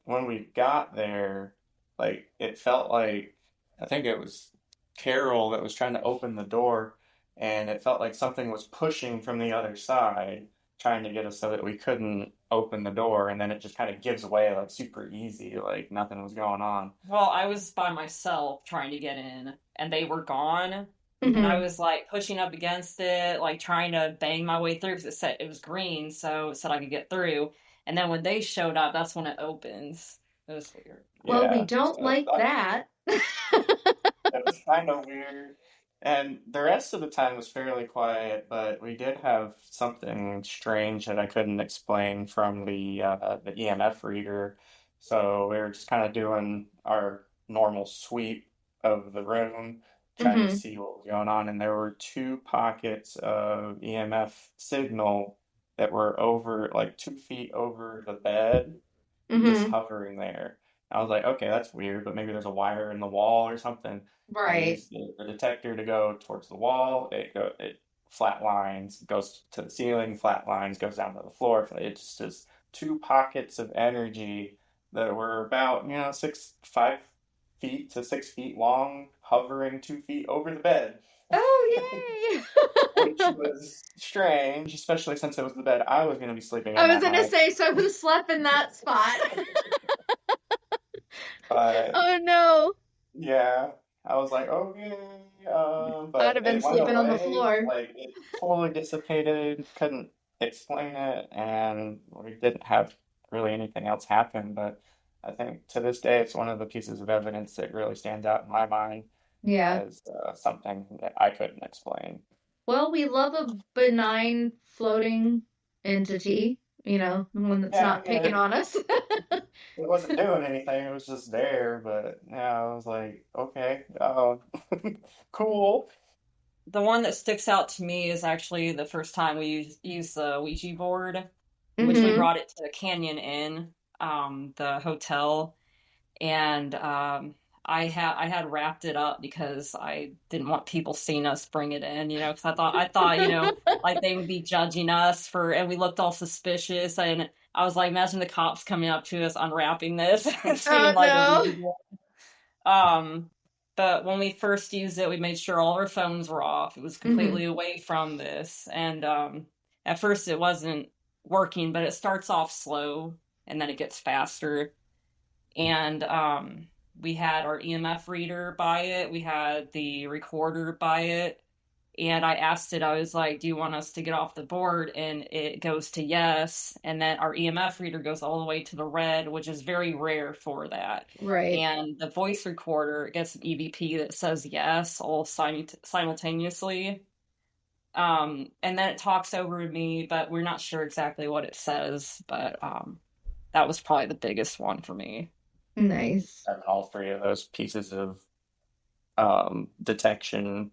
Speaker 2: when we got there, like it felt like I think it was Carol that was trying to open the door, and it felt like something was pushing from the other side, trying to get us so that we couldn't open the door, and then it just kind of gives away like super easy, like nothing was going on.
Speaker 4: Well, I was by myself trying to get in, and they were gone. And I
Speaker 1: Hmm.
Speaker 4: was like pushing up against it, like trying to bang my way through because it said it was green, so it said I could get through. And then when they showed up, that's when it opens. It was weird.
Speaker 1: Well, we
Speaker 2: Yeah,
Speaker 1: don't
Speaker 2: so
Speaker 1: like that.
Speaker 2: it was kind of weird. And the rest of the time was fairly quiet, but we did have something strange that I couldn't explain from the EMF reader. So we were just kind of doing our normal sweep of the room, trying to
Speaker 1: Hmm.
Speaker 2: see what was going on. And there were two pockets of EMF signal that were over, like 2 feet over the bed, just
Speaker 1: Hmm.
Speaker 2: hovering there. I was like, okay, that's weird, but maybe there's a wire in the wall or something. I
Speaker 1: Right.
Speaker 2: used the detector to go towards the wall. It flat lines, goes to the ceiling, flat lines, goes down to the floor. It just is two pockets of energy that were about 5 feet to 6 feet long, hovering 2 feet over the bed,
Speaker 1: Oh,
Speaker 2: which
Speaker 1: yay!
Speaker 2: was strange, especially since it was the bed I was going to be sleeping
Speaker 1: I
Speaker 2: in
Speaker 1: was
Speaker 2: that
Speaker 1: gonna
Speaker 2: night.
Speaker 1: say, so who slept in that spot?
Speaker 2: But
Speaker 1: Oh no.
Speaker 2: yeah, I was like, okay,
Speaker 1: I'd
Speaker 2: but
Speaker 1: have been
Speaker 2: it went
Speaker 1: sleeping on the
Speaker 2: away.
Speaker 1: floor.
Speaker 2: Like it totally dissipated. Couldn't explain it, and we didn't have really anything else happen. But I think to this day, it's one of the pieces of evidence that really stands out in my mind
Speaker 1: Yeah.
Speaker 2: as something that I couldn't explain.
Speaker 1: Well, we love a benign floating entity, one that's
Speaker 2: Yeah, I
Speaker 1: not
Speaker 2: mean,
Speaker 1: picking on us.
Speaker 2: it wasn't doing anything. It was just there. But yeah, I was like, okay, cool.
Speaker 4: The one that sticks out to me is actually the first time we used the Ouija board, which we
Speaker 1: Mm-hmm.
Speaker 4: brought it to the Canyon Inn, the hotel, and I had wrapped it up because I didn't want people seeing us bring it in, because I thought like they would be judging us for, and we looked all suspicious, and I was like, imagine the cops coming up to us unwrapping this and seeing
Speaker 1: Oh
Speaker 4: like a
Speaker 1: no.
Speaker 4: Ouija board. Um, but when we first used it, we made sure all our phones were off. It was
Speaker 1: Mm-hmm.
Speaker 4: completely away from this. And at first it wasn't working, but it starts off slow and then it gets faster. And we had our EMF reader by it, we had the recorder by it, and I asked it, I was like, do you want us to get off the board? And it goes to yes. And then our EMF reader goes all the way to the red, which is very rare for that.
Speaker 1: Right.
Speaker 4: And the voice recorder gets an EVP that says yes, all simultaneously. And then it talks over to me, but we're not sure exactly what it says. But that was probably the biggest one for me.
Speaker 1: Nice.
Speaker 2: And all three of those pieces of detection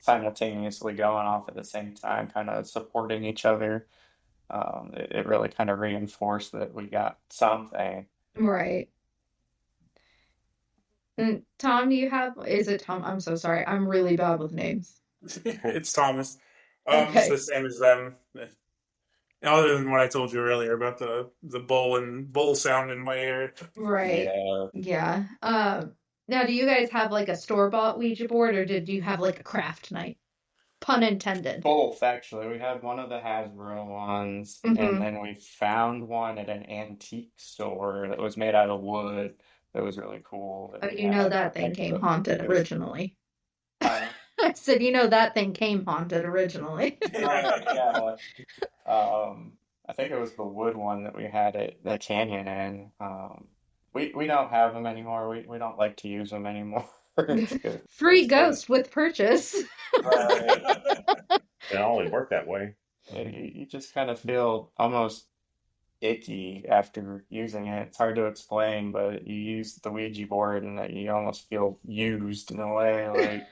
Speaker 2: simultaneously going off at the same time, kind of supporting each other. It really kind of reinforced that we got something.
Speaker 1: Right. And Tom, is it Tom? I'm so sorry. I'm really bad with names.
Speaker 5: It's Thomas. It's
Speaker 1: Okay.
Speaker 5: the same as them. Other than what I told you earlier about the bull sound in my ear.
Speaker 1: Right.
Speaker 2: Yeah,
Speaker 1: Yeah. Now do you guys have like a store-bought Ouija board or did you have like a craft night? Pun intended.
Speaker 2: both actually. We had one of the Hasbro ones, and
Speaker 1: Mm-hmm.
Speaker 2: then we found one at an antique store that was made out of wood. That was really cool. That
Speaker 1: Oh,
Speaker 2: we
Speaker 1: you know
Speaker 2: had.
Speaker 1: that thing came haunted
Speaker 2: It was,
Speaker 1: originally.
Speaker 2: uh,
Speaker 1: I said, that thing came haunted originally.
Speaker 2: right, yeah. I think it was the wood one that we had at the canyon in. We don't have them anymore. We don't like to use them anymore.
Speaker 1: Free
Speaker 2: It's been
Speaker 1: ghost with purchase.
Speaker 2: right.
Speaker 3: It only worked that way.
Speaker 2: You just kind of feel almost icky after using it. It's hard to explain, but you use the Ouija board and that you almost feel used in a way, like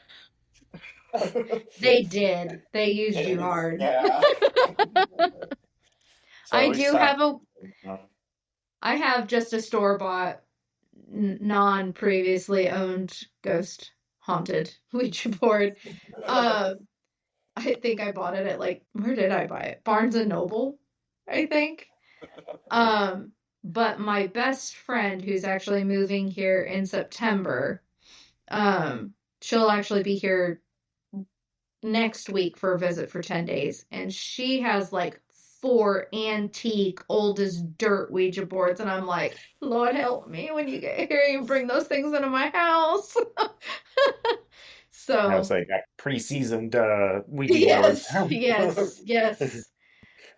Speaker 1: They did. They used you
Speaker 2: it's,
Speaker 1: hard.
Speaker 2: yeah. So
Speaker 1: I
Speaker 2: we
Speaker 1: do have
Speaker 2: stopped.
Speaker 1: a I have just a store-bought non previously owned ghost haunted Ouija board. Uh, I think I bought it at where did I buy it? Barnes and Noble, I think. Um, but my best friend who's actually moving here in September, she'll actually be here next week for a visit for 10 days. And she has like four antique, old as dirt Ouija boards. And I'm like, Lord help me when you get here and bring those things into my house.
Speaker 3: I was
Speaker 1: So,
Speaker 3: like a pre-seasoned Ouija board.
Speaker 1: yes, yes, yes.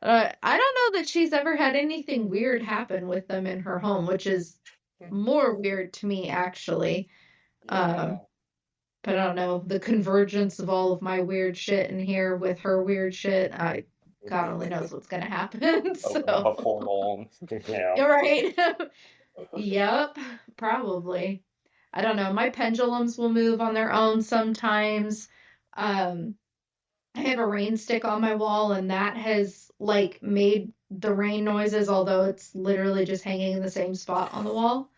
Speaker 1: I don't know that she's ever had anything weird happen with them in her home, which is more weird to me, actually.
Speaker 2: Yeah.
Speaker 1: But I don't know, the convergence of all of my weird shit in here with her weird shit, God only knows what's gonna happen.
Speaker 2: Open up a
Speaker 1: So,
Speaker 2: portal.
Speaker 3: Yeah.
Speaker 1: you're right. Yep, probably. I don't know. My pendulums will move on their own sometimes. Um, I have a rain stick on my wall, and that has like made the rain noises, although it's literally just hanging in the same spot on the wall.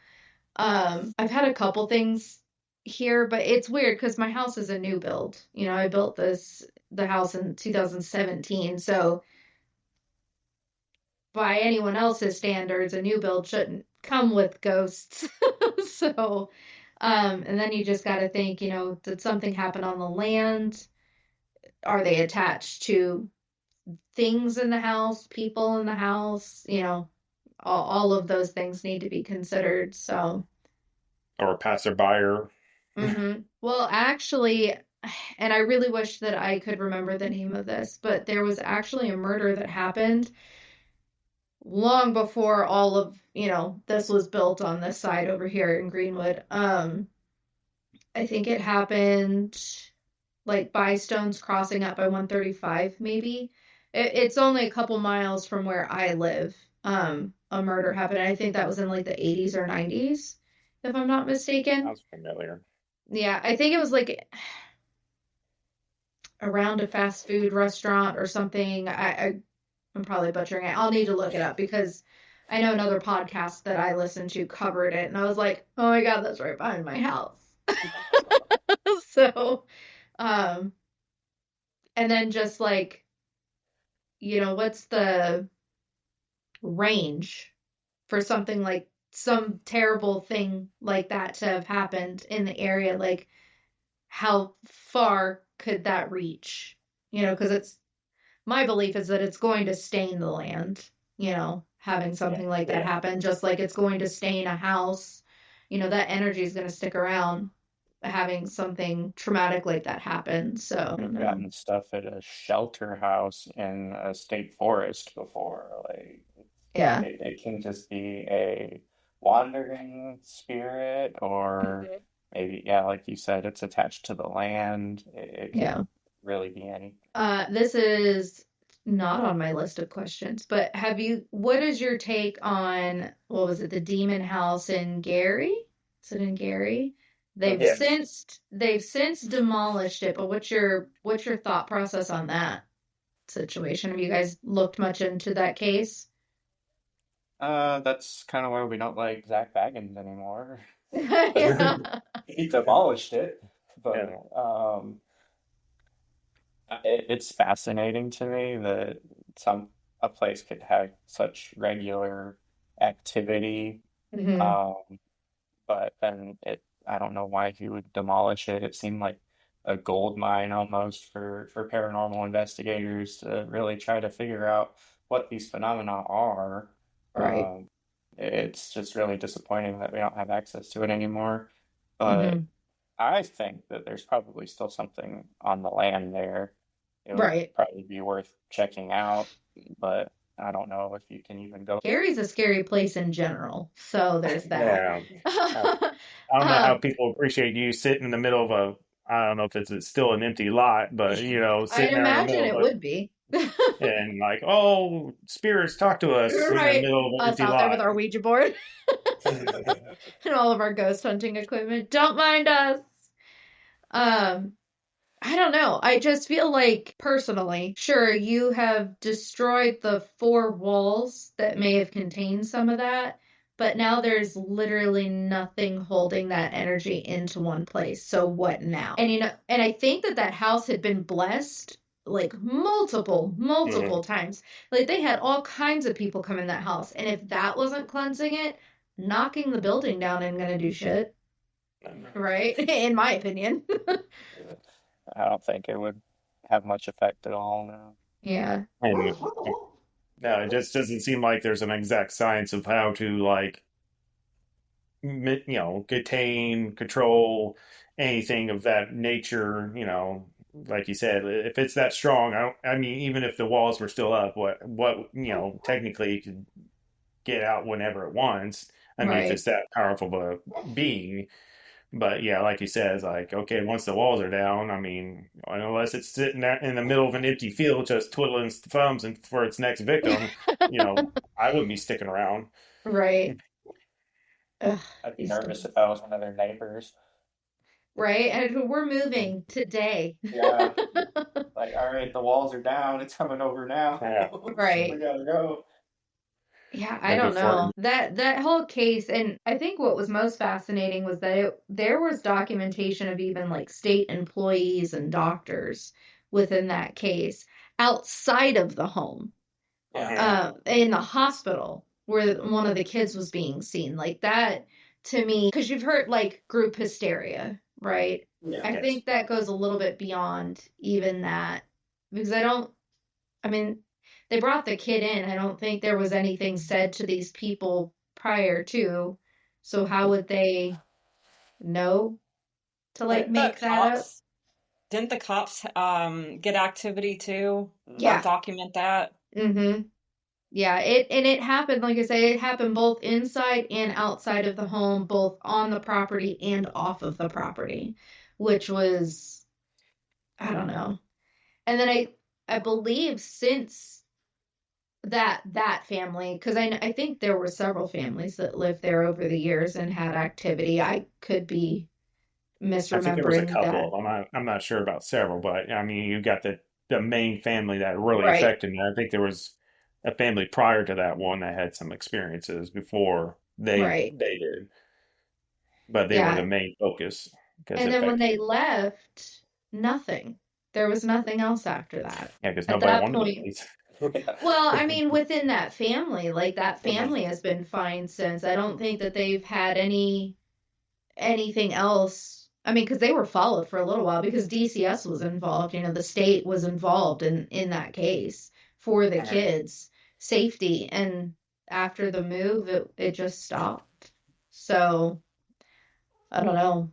Speaker 1: I've had a couple things here, but it's weird because my house is a new build. I built the house in 2017, so by anyone else's standards, a new build shouldn't come with ghosts. So, and then you just got to think, did something happen on the land? Are they attached to things in the house, people in the house? All of those things need to be considered. So,
Speaker 3: Or a passerby.
Speaker 1: well, actually, and I really wish that I could remember the name of this, but there was actually a murder that happened long before all of, this was built on this side over here in Greenwood. I think it happened like by Stones Crossing up by 135, maybe. It's only a couple miles from where I live. A murder happened. I think that was in like the 80s or 90s, if I'm not mistaken.
Speaker 3: Sounds familiar.
Speaker 1: Yeah, I think it was like around a fast food restaurant or something. I'm probably butchering it. I'll need to look it up because I know another podcast that I listened to covered it, and I was like, oh my God, that's right behind my house. So, um, and then just like, what's the range for something like some terrible thing like that to have happened in the area? Like, how far could that reach? Because my belief is that it's going to stain the land, having something like that happen, just like it's going to stain a house. That energy is going to stick around having something traumatic like that happen. So,
Speaker 2: We've gotten stuff at a shelter house in a state forest before. Like,
Speaker 1: yeah.
Speaker 2: it can just be a wandering spirit, or maybe, yeah, like you said, it's attached to the land. It
Speaker 1: Yeah.
Speaker 2: can really be anything.
Speaker 1: This is not on my list of questions, but what is your take on, what was it, the Demon House in Gary? Is it in Gary? They've
Speaker 3: Yes.
Speaker 1: since demolished it, but what's your thought process on that situation? Have you guys looked much into that case?
Speaker 2: That's kind of why we don't like Zach Baggins anymore.
Speaker 1: Yeah.
Speaker 2: He demolished it, but
Speaker 3: Yeah.
Speaker 2: it's fascinating to me that a place could have such regular activity,
Speaker 1: Mhm.
Speaker 2: um, but then I don't know why he would demolish it. It seemed like a gold mine almost for paranormal investigators to really try to figure out what these phenomena are.
Speaker 1: Right.
Speaker 2: It's just really disappointing that we don't have access to it anymore. But
Speaker 1: Mhm.
Speaker 2: I think that there's probably still something on the land there. It would
Speaker 1: Right.
Speaker 2: probably be worth checking out, but I don't know if you can even go.
Speaker 1: Gary's a scary place in general, so there's that.
Speaker 3: Yeah. I don't know how
Speaker 1: Um,
Speaker 3: people appreciate you sitting in the middle of I don't know if it's still an empty lot, but
Speaker 1: I'd
Speaker 3: sitting there in the
Speaker 1: imagine
Speaker 3: middle
Speaker 1: it
Speaker 3: of
Speaker 1: would be.
Speaker 3: and like, oh, spirits talk to us in the
Speaker 1: Right.
Speaker 3: middle of an
Speaker 1: Us
Speaker 3: empty
Speaker 1: out there
Speaker 3: lot.
Speaker 1: with our Ouija board and all of our ghost hunting equipment. Don't mind us. Um, I don't know. I just feel like, personally, sure, you have destroyed the four walls that may have contained some of that, but now there's literally nothing holding that energy into one place. So what now? And and I think that house had been blessed like multiple times. Like they had all kinds of people come in that house, and if that wasn't cleansing it, knocking the building down ain't gonna do shit, right? In my opinion.
Speaker 2: I don't think it would have much effect at all now.
Speaker 1: Yeah.
Speaker 3: And no, it just doesn't seem like there's an exact science of how to like contain, control anything of that nature. Like you said, if it's that strong, I mean, even if the walls were still up, what technically you could get out whenever it wants. I mean, if
Speaker 1: Right.
Speaker 3: it's that powerful of a being. But yeah, like you said, it's like, okay, once the walls are down, I mean, unless it's sitting there in the middle of an empty field just twiddling its thumbs and for its next victim, I wouldn't be sticking around.
Speaker 1: Right. Ugh,
Speaker 2: I'd be
Speaker 1: these
Speaker 2: nervous
Speaker 1: dogs.
Speaker 2: if I was one of their neighbors.
Speaker 1: Right? And we're moving today.
Speaker 2: Yeah, like, all right, the walls are down. It's coming over now.
Speaker 3: Yeah.
Speaker 2: We
Speaker 1: Right.
Speaker 2: gotta go.
Speaker 1: Yeah, I
Speaker 3: Maybe
Speaker 1: don't
Speaker 3: for
Speaker 1: know. That whole case, and I think what was most fascinating was that there was documentation of even like state employees and doctors within that case outside of the home,
Speaker 2: Yeah.
Speaker 1: in the hospital where one of the kids was being seen. Like that to me, because you've heard like group hysteria, right?
Speaker 2: Yeah.
Speaker 1: I think that goes a little bit beyond even that because I mean, they brought the kid in. I don't think there was anything said to these people prior to. So how would they know to like
Speaker 4: Didn't the
Speaker 1: make that up?
Speaker 4: cops didn't the cops get activity too or
Speaker 1: Yeah.
Speaker 4: document that?
Speaker 1: Mm-hmm. Yeah, it happened, like I say, it happened both inside and outside of the home, both on the property and off of the property, which was, I don't know. And then I believe since that family, because I think there were several families that lived there over the years and had activity. I could be
Speaker 3: I think there was a
Speaker 1: misremembering
Speaker 3: couple
Speaker 1: that.
Speaker 3: of them. I'm not sure about several, but I mean, you got the main family that really
Speaker 1: Right,
Speaker 3: affected me. I think there was a family prior to that one that had some experiences before
Speaker 1: right.
Speaker 3: they did, but they were the
Speaker 1: Yeah.
Speaker 3: main focus because
Speaker 1: And
Speaker 3: it
Speaker 1: then when
Speaker 3: affected
Speaker 1: they
Speaker 3: me.
Speaker 1: left, nothing. There was nothing else after that.
Speaker 3: Yeah, because
Speaker 1: At
Speaker 3: nobody
Speaker 1: that
Speaker 3: wanted the
Speaker 1: point,
Speaker 3: place.
Speaker 1: well, I mean, within that family, like that
Speaker 2: Mhm.
Speaker 1: family has been fine since. I don't think that they've had anything else. I mean, because they were followed for a little while because DCS was involved. You know, the state was involved in that case for the
Speaker 2: Mhm.
Speaker 1: kids' safety. And after the move, it just stopped. So I don't know.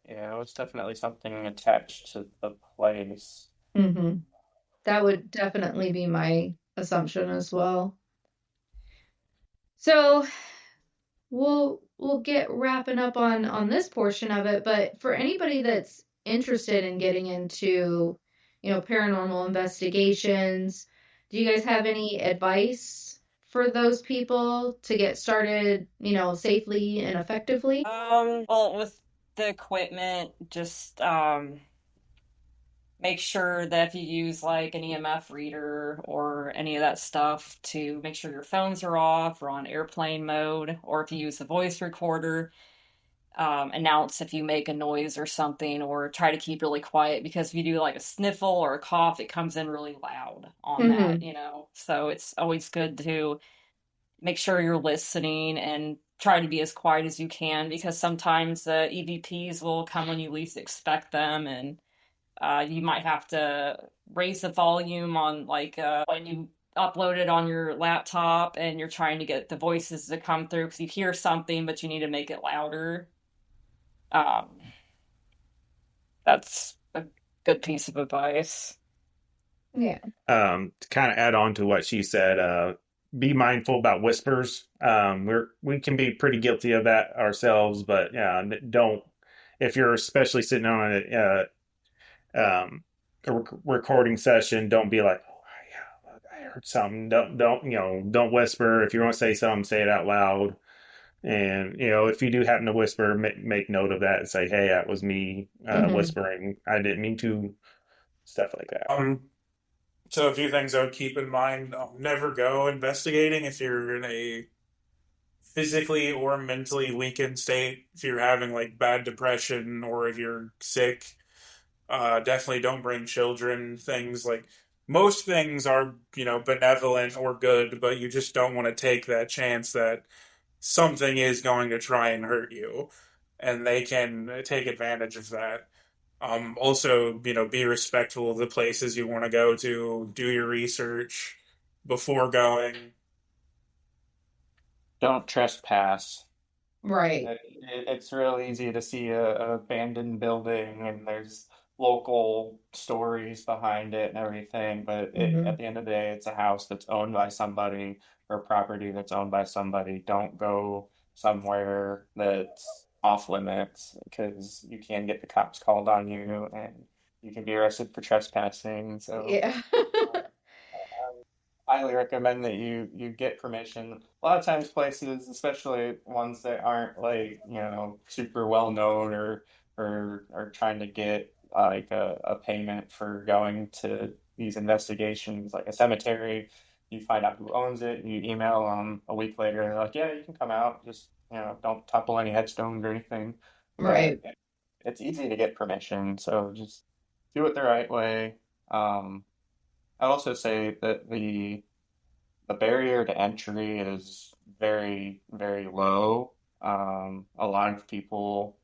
Speaker 2: Yeah, it was definitely something attached to the place.
Speaker 1: Hmm. That would definitely be my assumption as well. So we'll get wrapping up on this portion of it, but for anybody that's interested in getting into, paranormal investigations, do you guys have any advice for those people to get started, safely and effectively?
Speaker 4: Well, with the equipment, just make sure that if you use like an EMF reader or any of that stuff, to make sure your phones are off or on airplane mode, or if you use a voice recorder, announce if you make a noise or something, or try to keep really quiet, because if you do like a sniffle or a cough, it comes in really loud on that,
Speaker 1: Hmm.
Speaker 4: So it's always good to make sure you're listening and try to be as quiet as you can, because sometimes the EVPs will come when you least expect them, and you might have to raise the volume on, like, when you upload it on your laptop and you're trying to get the voices to come through because you hear something but you need to make it louder. Um, that's a good piece of advice.
Speaker 1: Yeah.
Speaker 3: To kind of add on to what she said, be mindful about whispers. We can be pretty guilty of that ourselves, but yeah, don't if you're especially sitting on a recording session, don't be like, oh yeah, I heard something. Don't whisper. If you want to say something, say it out loud. And if you do happen to whisper, make note of that and say, hey, that was me
Speaker 1: Hmm.
Speaker 3: whispering. I didn't mean to. Stuff like that.
Speaker 5: So a few things I would keep in mind: never go investigating if you're in a physically or mentally weakened state. If you're having like bad depression or if you're sick, definitely don't bring children. Things like most things are, benevolent or good, but you just don't want to take that chance that something is going to try and hurt you, and they can take advantage of that. Also, be respectful of the places you want to go to. Do your research before going.
Speaker 2: Don't trespass.
Speaker 1: Right.
Speaker 2: It's real easy to see an abandoned building and there's local stories behind it and everything, but
Speaker 1: Hmm.
Speaker 2: at the end of the day, it's a house that's owned by somebody or property that's owned by somebody. Don't go somewhere that's off limits because you can get the cops called on you and you can be arrested for trespassing. So,
Speaker 1: Yeah.
Speaker 2: um, highly recommend that you get permission. A lot of times places, especially ones that aren't like, super well known or are trying to get like a payment for going to these investigations, like a cemetery, you find out who owns it, you email them a week later, they're like, yeah, you can come out, just don't topple any headstones or anything. But
Speaker 1: Right.
Speaker 2: it's easy to get permission, so just do it the right way. Um, I'd also say that the barrier to entry is very, very low. A lot of people,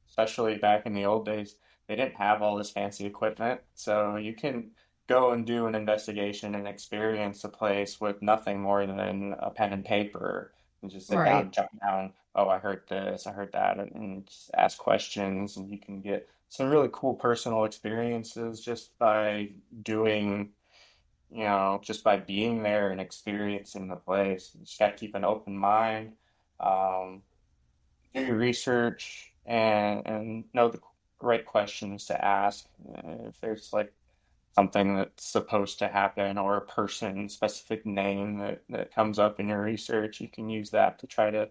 Speaker 2: especially back in the old days, they didn't have all this fancy equipment. So you can go and do an investigation and experience a place with nothing more than a pen and paper and just sit down
Speaker 1: Right.
Speaker 2: and jot down, oh, I heard this, I heard that, and just ask questions. And you can get some really cool personal experiences just by doing just by being there and experiencing the place. You just got to keep an open mind, um, do your research, and know the right questions to ask. If there's like something that's supposed to happen or a person, specific name that comes up in your research, you can use that to try to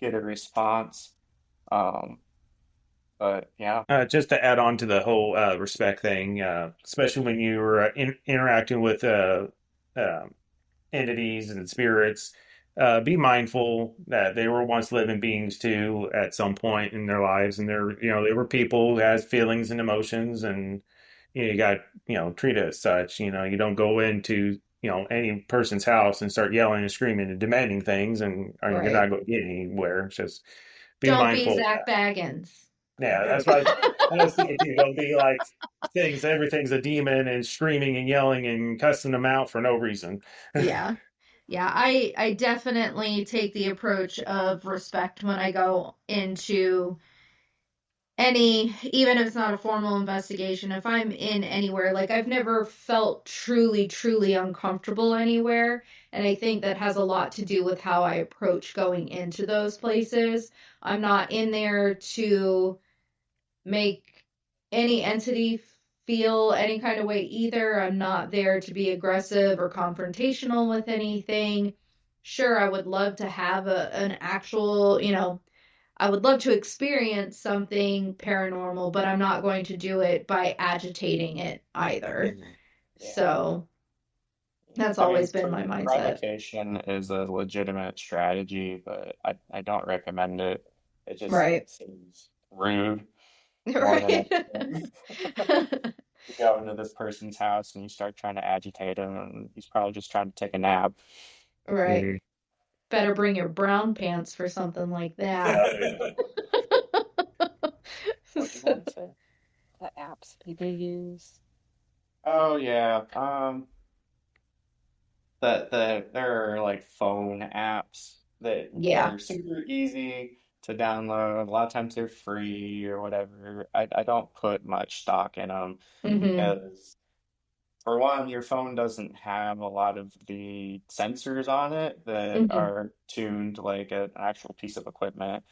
Speaker 2: get a response. Um, but yeah.
Speaker 3: Just to add on to the whole respect thing, especially when you're interacting with um entities and spirits, be mindful that they were once living beings too at some point in their lives, and they were people who has feelings and emotions, and you got treat it as such. You don't go into any person's house and start yelling and screaming and demanding things, and you're
Speaker 1: Right.
Speaker 3: not going to get anywhere. It's just be
Speaker 1: Don't be
Speaker 3: mindful.
Speaker 1: Zach Baggins.
Speaker 3: Yeah, that's what I was thinking too. Don't be like everything's a demon and screaming and yelling and cussing them out for no reason.
Speaker 1: Yeah. Yeah, I definitely take the approach of respect when I go into any, even if it's not a formal investigation, if I'm in anywhere, like I've never felt truly uncomfortable anywhere. And I think that has a lot to do with how I approach going into those places. I'm not in there to make any entity feel any kind of way either. I'm not there to be aggressive or confrontational with anything. Sure, I would love to have an actual, I would love to experience something paranormal, but I'm not going to do it by agitating it either.
Speaker 2: Yeah.
Speaker 1: So that's
Speaker 2: I mean,
Speaker 1: always been my mindset.
Speaker 2: provocation is a legitimate strategy, but I don't recommend it. It just
Speaker 1: Right.
Speaker 2: seems rude more than
Speaker 1: Right.
Speaker 2: anything. You go into this person's house and you start trying to agitate him, and he's probably just trying to take a nap.
Speaker 1: Right.
Speaker 3: Mm.
Speaker 1: Better bring your brown pants for something like that.
Speaker 2: What do you want to say?
Speaker 4: The apps people use.
Speaker 2: Oh yeah. That there are like phone apps that
Speaker 1: Yeah.
Speaker 2: are super easy to download. A lot of times they're free or whatever. I don't put much stock in them
Speaker 1: Hmm.
Speaker 2: because for one, your phone doesn't have a lot of the sensors on it that
Speaker 1: Hmm.
Speaker 2: are tuned like an actual piece of equipment.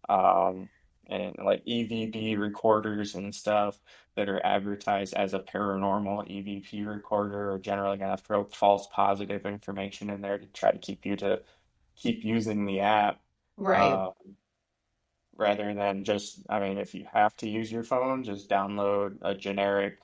Speaker 2: Um, and like EVP recorders and stuff that are advertised as a paranormal EVP recorder are generally going to throw false positive information in there to try to keep you to keep using the app.
Speaker 1: Right.
Speaker 2: Uh, rather than just, I mean, if you have to use your phone, just download a generic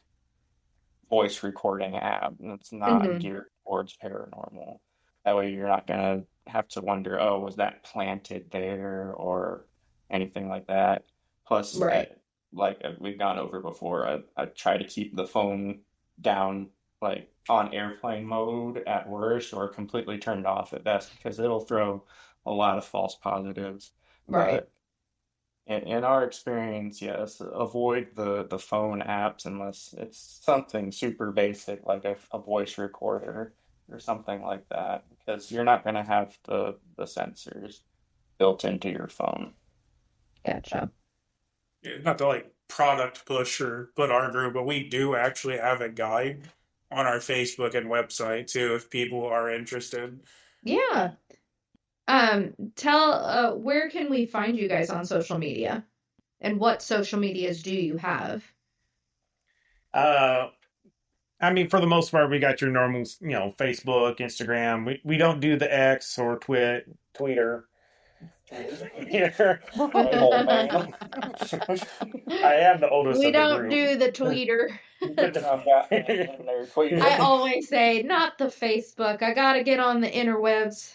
Speaker 2: voice recording app that's not
Speaker 1: Hmm.
Speaker 2: geared towards paranormal. That way you're not gonna have to wonder, oh, was that planted there or anything like that. Plus,
Speaker 1: Right.
Speaker 2: like we've gone over before, I try to keep the phone down, like on airplane mode at worst, or completely turned off at best, because it'll throw a lot of false positives.
Speaker 1: Right.
Speaker 2: But in our experience, yes, avoid the phone apps unless it's something super basic like a voice recorder or something like that, because you're not going to have the sensors built into your phone.
Speaker 1: Gotcha.
Speaker 5: Not to like product push or put our group, but we do actually have a guide on our Facebook and website too, if people are interested.
Speaker 1: Yeah. Tell where can we find you guys on social media? And what social medias do you have?
Speaker 3: Uh, I mean, for the most part, we got your normal, Facebook, Instagram. We don't do the X or Twitter. Here.
Speaker 2: Hey, old man.
Speaker 3: I am the oldest
Speaker 1: We
Speaker 3: of the
Speaker 1: don't
Speaker 3: group.
Speaker 1: do the tweeter.
Speaker 2: I've got in there
Speaker 1: I
Speaker 2: tweeting.
Speaker 1: always say, not the Facebook. I gotta get on the interwebs.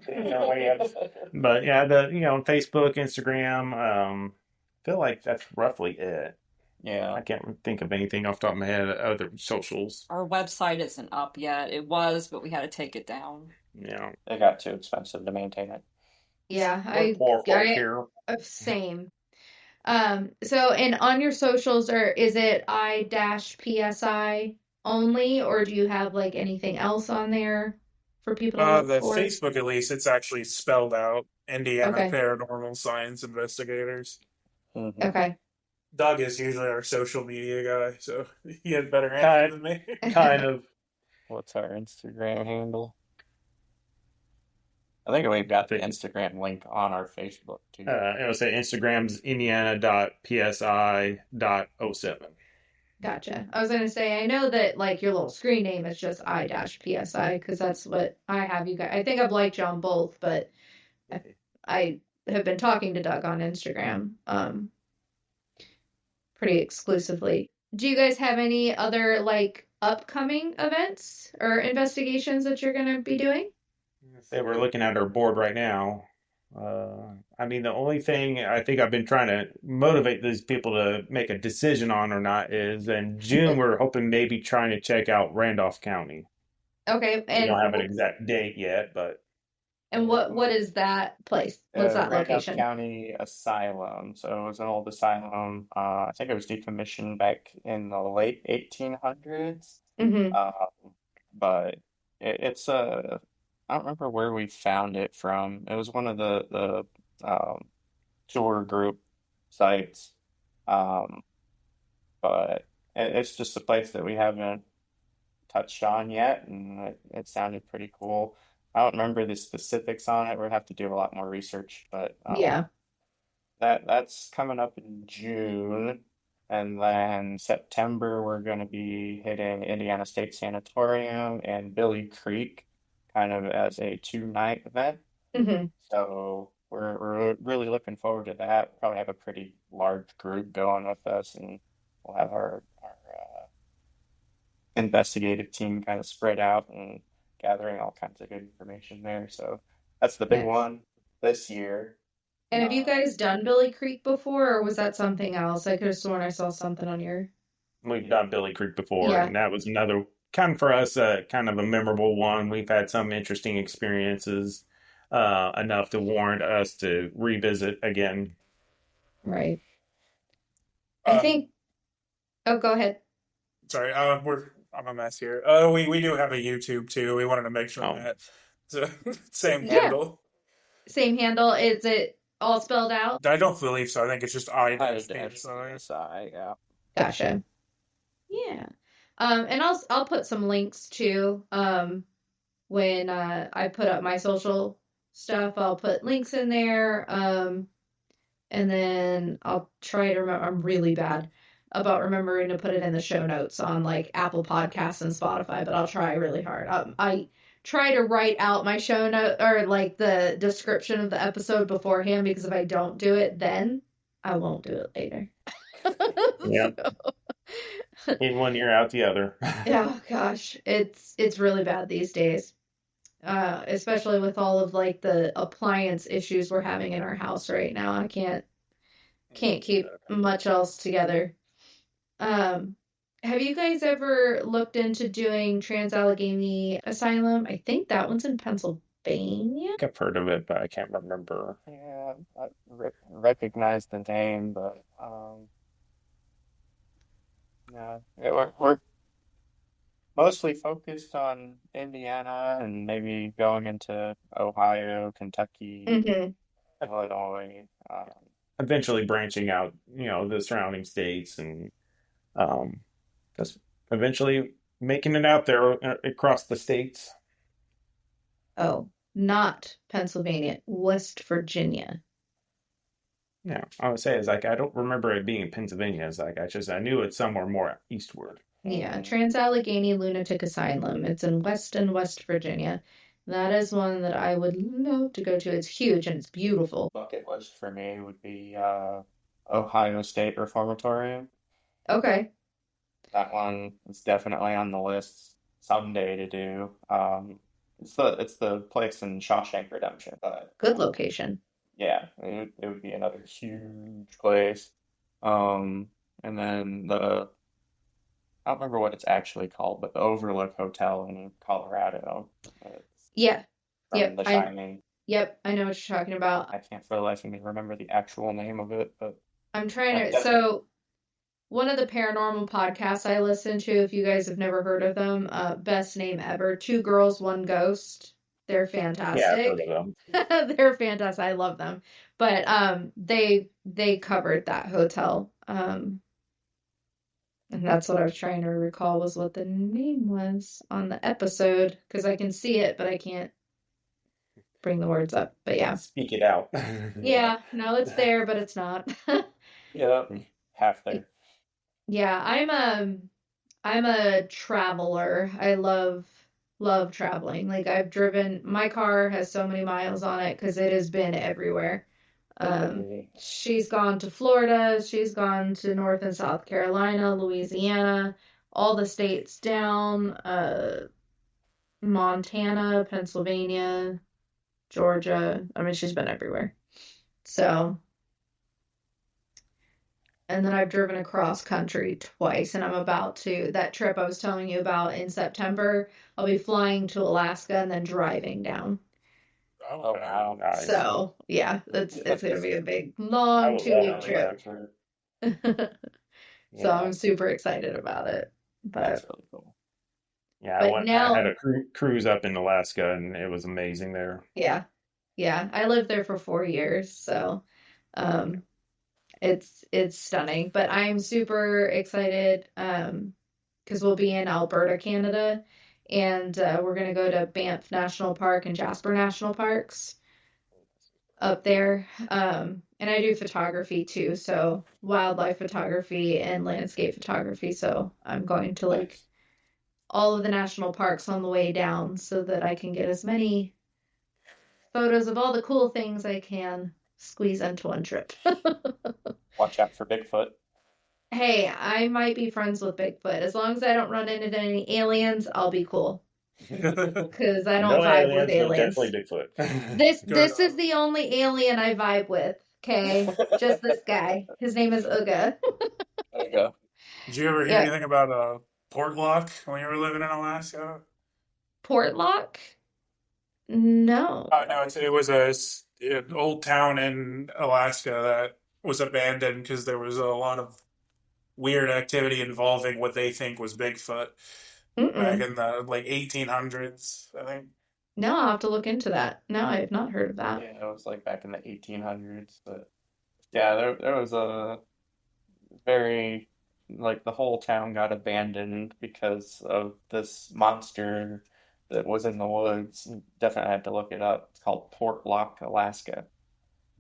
Speaker 3: But yeah, the Facebook, Instagram. Feel like that's roughly it.
Speaker 2: Yeah,
Speaker 3: I can't think of anything off the top of my head. Other socials.
Speaker 4: Our website isn't up yet. It was, but we had to take it down.
Speaker 3: Yeah,
Speaker 2: it got too expensive to maintain it.
Speaker 1: Yeah,
Speaker 3: we're poor folk here.
Speaker 1: same. So and on your socials, or is it I-PSI only, or do you have like anything else on there for people to look
Speaker 5: The
Speaker 1: for?
Speaker 5: Facebook, at least, it's actually spelled out Indiana
Speaker 1: Okay.
Speaker 5: Paranormal Science Investigators.
Speaker 2: Hmm.
Speaker 1: Okay.
Speaker 5: Doug is usually our social media guy, so he has better answers
Speaker 3: Kind,
Speaker 5: than me.
Speaker 3: kind of.
Speaker 2: What's our Instagram handle? I think we've got the Instagram link on our Facebook too.
Speaker 3: It'll say Instagram's Indiana.psi.07.
Speaker 1: Gotcha. I was gonna say, I know that like your little screen name is just I-PSI because that's what I have you guys. I think I've liked you on both, but I have been talking to Doug on Instagram, pretty exclusively. Do you guys have any other like upcoming events or investigations that you're gonna be doing?
Speaker 3: Say we're looking at our board right now. I mean, the only thing I think I've been trying to motivate these people to make a decision on or not is in June, we're hoping maybe trying to check out Randolph County.
Speaker 1: Okay,
Speaker 3: We don't have an exact date yet, but
Speaker 1: and what is that place? What's that
Speaker 2: Randolph
Speaker 1: location?
Speaker 2: County Asylum. So it was an old asylum. I think it was decommissioned back in the late 1800s.
Speaker 1: Mm-hmm.
Speaker 2: But it's a I don't remember where we found it from. It was one of the tour group sites. Um, but it's just a place that we haven't touched on yet, and it sounded pretty cool. I don't remember the specifics on it. We'll have to do a lot more research, but
Speaker 1: Yeah.
Speaker 2: that's coming up in June. And then September, we're going to be hitting Indiana State Sanatorium and Billy Creek kind of as a 2-night event.
Speaker 1: Mm-hmm.
Speaker 2: So we're really looking forward to that. We'll probably have a pretty large group going with us, and we'll have our investigative team kind of spread out and gathering all kinds of good information there. So that's the big
Speaker 1: Nice.
Speaker 2: one this year.
Speaker 1: And have you guys done Billy Creek before, or was that something else? I could have sworn I saw something on your.
Speaker 3: we've done Billy Creek before,
Speaker 1: Yeah.
Speaker 3: and that was another kind of for us, kind of a memorable one. We've had some interesting experiences, enough to warrant us to revisit again.
Speaker 1: Right. I think. Oh, go ahead.
Speaker 5: Sorry, I'm a mess here. We do have a YouTube too. We wanted to make sure that it's the same
Speaker 1: Yeah.
Speaker 5: handle.
Speaker 1: Same handle. Is it all spelled out?
Speaker 5: I don't believe so. I think it's just
Speaker 2: I-PSI.
Speaker 5: I-PSI.
Speaker 2: Yeah.
Speaker 1: Gotcha. Yeah. And I'll put some links too. When I put up my social stuff, I'll put links in there. And then I'll try to remember. I'm really bad about remembering to put it in the show notes on like Apple Podcasts and Spotify, but I'll try really hard. I try to write out my show note or like the description of the episode beforehand because if I don't do it then, I won't do it later.
Speaker 3: Yep. In one ear, out the other.
Speaker 1: Oh gosh, it's really bad these days. Especially with all of like the appliance issues we're having in our house right now. I can't keep much else together. Have you guys ever looked into doing Trans-Allegheny Asylum? I think that one's in Pennsylvania.
Speaker 3: I've heard of it, but I can't remember.
Speaker 2: Yeah, I recognize the name, but yeah, we're mostly focused on Indiana and maybe going into Ohio, Kentucky,
Speaker 1: Mm-hmm.
Speaker 2: Illinois.
Speaker 3: Eventually branching out, the surrounding states and just eventually making it out there across the states.
Speaker 1: Oh, not Pennsylvania, West Virginia.
Speaker 3: Yeah, I would say it's like I don't remember it being in Pennsylvania. It's like I knew it's somewhere more eastward.
Speaker 1: Yeah, Trans-Allegheny Lunatic Asylum. It's in West Virginia. That is one that I would love to go to. It's huge and it's beautiful.
Speaker 2: Bucket list for me would be Ohio State Reformatorium.
Speaker 1: Okay.
Speaker 2: That one is definitely on the list someday to do. It's the place in Shawshank Redemption, but
Speaker 1: Good location.
Speaker 2: yeah, it would be another huge place. And then I don't remember what it's actually called, but the Overlook Hotel in Colorado.
Speaker 1: Yeah.
Speaker 2: From
Speaker 1: Yep.
Speaker 2: The Shining.
Speaker 1: Yep, I know what you're talking about.
Speaker 2: I can't for the life of me remember the actual name of it, but
Speaker 1: I'm trying to. So, one of the paranormal podcasts I listen to, if you guys have never heard of them, Best Name Ever, Two Girls, One Ghost. They're fantastic.
Speaker 3: Yeah, I've heard of them.
Speaker 1: They're fantastic. I love them. But they covered that hotel. And that's what I was trying to recall was what the name was on the episode, because I can see it, but I can't bring the words up. But yeah.
Speaker 3: Speak it out.
Speaker 1: Yeah, no, it's there, but it's not.
Speaker 2: Yeah, half there.
Speaker 1: Yeah, I'm a traveler. I love traveling. Like I've driven, my car has so many miles on it because it has been everywhere. She's gone to Florida, she's gone to North and South Carolina, Louisiana, all the states down, Montana, Pennsylvania, Georgia. I mean, she's been everywhere. So, and then I've driven across country twice, and I'm about to, that trip I was telling you about in September, I'll be flying to Alaska and then driving down.
Speaker 2: Oh, wow.
Speaker 3: Nice.
Speaker 1: So, yeah, it's gonna be a big, long
Speaker 3: I would love
Speaker 1: 2-week
Speaker 3: to do
Speaker 1: trip.
Speaker 3: that.
Speaker 1: So
Speaker 3: Yeah,
Speaker 1: I'm super excited about it.
Speaker 2: That's
Speaker 1: But
Speaker 2: really cool.
Speaker 3: yeah.
Speaker 1: but
Speaker 3: I had
Speaker 1: now,
Speaker 3: a cruise up in Alaska, and it was amazing there.
Speaker 1: yeah, I lived there for 4 years, so um it's stunning. But I'm super excited because we'll be in Alberta, Canada, and we're gonna go to Banff National Park and Jasper National Parks up there. And I do photography too, so wildlife photography and landscape photography. So I'm going to like
Speaker 2: Nice.
Speaker 1: all of the national parks on the way down so that I can get as many photos of all the cool things I can squeeze into one trip.
Speaker 2: Watch out for Bigfoot.
Speaker 1: Hey, I might be friends with Bigfoot. As long as I don't run into any aliens, I'll be cool. Because I don't
Speaker 3: No
Speaker 1: vibe with
Speaker 3: aliens, but
Speaker 1: aliens.
Speaker 3: definitely Bigfoot.
Speaker 1: This is the only alien I vibe with, okay? Just this guy. His name is Uga.
Speaker 2: There you go.
Speaker 5: Did you ever hear
Speaker 1: Yeah.
Speaker 5: anything about Portlock when you were living in Alaska?
Speaker 1: Portlock? No.
Speaker 5: No, it was an old town in Alaska that was abandoned because there was a lot of weird activity involving what they think was Bigfoot back
Speaker 1: Mm-mm.
Speaker 5: in the like 1800s, I think.
Speaker 1: No, I'll have to look into that. No, I have not heard of that.
Speaker 2: Yeah, it was like back in the 1800s. But yeah, there was a very, like, the whole town got abandoned because of this monster that was in the woods. You definitely have to look it up. It's called Portlock, Alaska.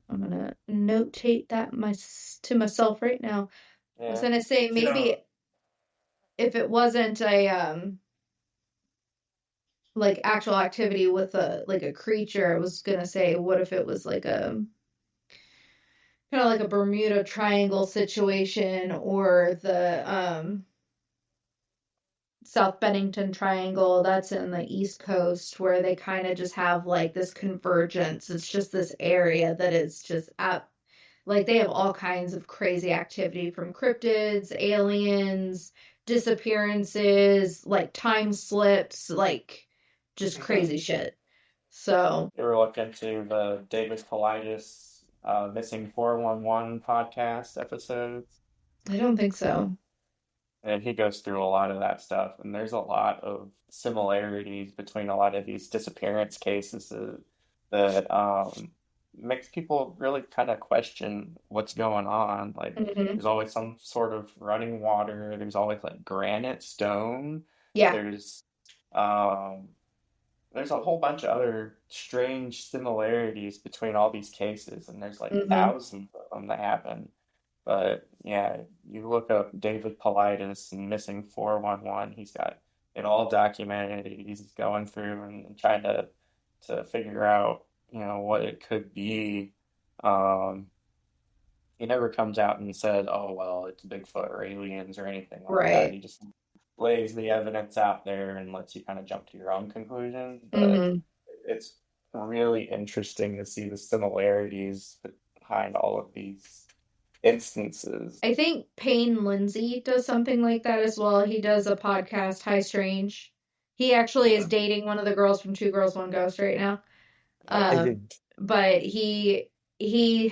Speaker 1: I'm gonna notate that to myself right now. I was
Speaker 2: Yeah.
Speaker 1: gonna say
Speaker 5: You know,
Speaker 1: maybe if it wasn't a like actual activity with a like a creature, I was gonna say what if it was like a kind of like a Bermuda Triangle situation or the South Bennington Triangle that's in the East Coast where they kind of just have like this convergence. It's just this area that is just at like they have all kinds of crazy activity from cryptids, aliens, disappearances, like time slips, like just crazy shit. So,
Speaker 2: You ever look into the David Paulides Missing 411 podcast episodes?
Speaker 1: I don't think so.
Speaker 2: And he goes through a lot of that stuff. And there's a lot of similarities between a lot of these disappearance cases that makes people really kind of question what's going on. Like,
Speaker 1: Hmm.
Speaker 2: there's always some sort of running water. There's always like granite, stone.
Speaker 1: Yeah.
Speaker 2: There's um, there's a whole bunch of other strange similarities between all these cases, and there's like
Speaker 1: Hmm.
Speaker 2: thousands of them that happen. But yeah, you look up David Paulides and Missing 411, he's got it all documented. He's going through and trying to figure out, what it could be. Um, he never comes out and said, "Oh, well, it's Bigfoot or aliens or anything like that."
Speaker 1: Right.
Speaker 2: He just lays the evidence out there and lets you kind of jump to your own conclusions. But
Speaker 1: Hmm.
Speaker 2: it's really interesting to see the similarities behind all of these instances.
Speaker 1: I think Payne Lindsay does something like that as well. He does a podcast, High Strange. He actually is dating one of the girls from Two Girls, One Ghost right now. But he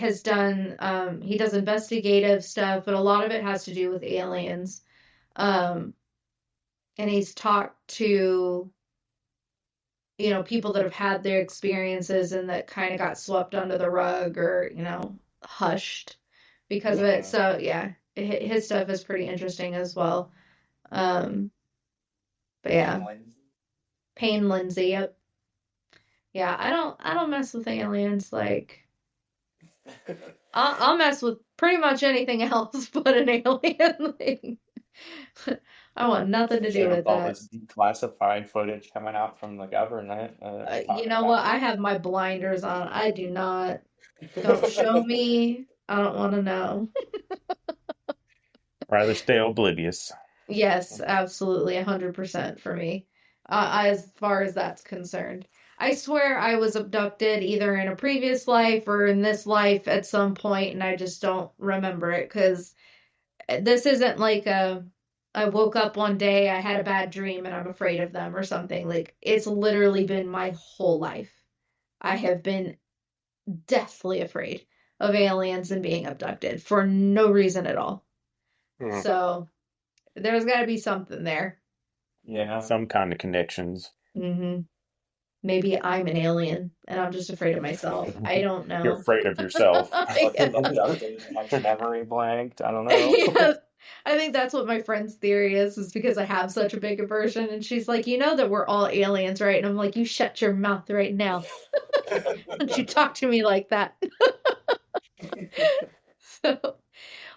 Speaker 1: has done he does investigative stuff, but a lot of it has to do with aliens. Um, and he's talked to people that have had their experiences and that kind of got swept under the rug or hushed because of it. So yeah, his stuff is pretty interesting as well. But yeah, Payne Lindsay. Yep. Yeah, I don't mess with aliens. Like, I'll mess with pretty much anything else but an alien thing. I want nothing to do with
Speaker 2: all
Speaker 1: that.
Speaker 2: this declassified footage coming out from the government.
Speaker 1: You
Speaker 2: Talking
Speaker 1: know
Speaker 2: about
Speaker 1: what? I have my blinders on. I do not. Don't show me. I don't want to know.
Speaker 3: Rather stay oblivious.
Speaker 1: Yes, absolutely, 100% for me, as far as that's concerned. I swear I was abducted either in a previous life or in this life at some point, and I just don't remember it because this isn't like I woke up one day, I had a bad dream, and I'm afraid of them or something. Like, it's literally been my whole life. I have been deathly afraid of aliens and being abducted for no reason at all. So there's got to be something there.
Speaker 2: yeah.
Speaker 3: Some kind of connections.
Speaker 1: Maybe I'm an alien and I'm just afraid of myself. I don't know.
Speaker 3: You're afraid of yourself.
Speaker 2: Your memory blanked. I don't know.
Speaker 1: Yeah. I think that's what my friend's theory is because I have such a big aversion. And she's like, you know that we're all aliens, right? And I'm like, you shut your mouth right now. Don't you talk to me like that. So,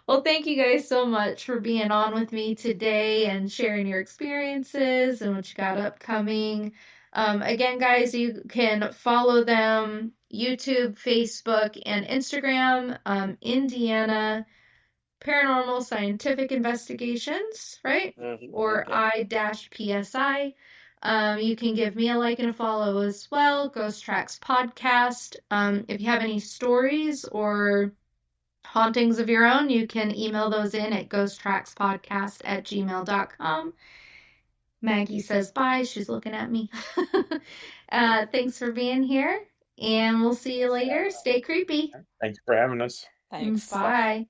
Speaker 1: well, thank you guys so much for being on with me today and sharing your experiences and what you got upcoming. Again, guys, you can follow them YouTube, Facebook, and Instagram. Indiana Paranormal Scientific Investigations, right? Or I-PSI. You can give me a like and a follow as well. Ghost Tracks Podcast. If you have any stories or hauntings of your own, you can email those in at ghosttrackspodcast@gmail.com. Maggie says bye. She's looking at me. Thanks for being here, and we'll see you later. Stay creepy.
Speaker 3: Thanks for having us.
Speaker 4: Thanks.
Speaker 1: Bye.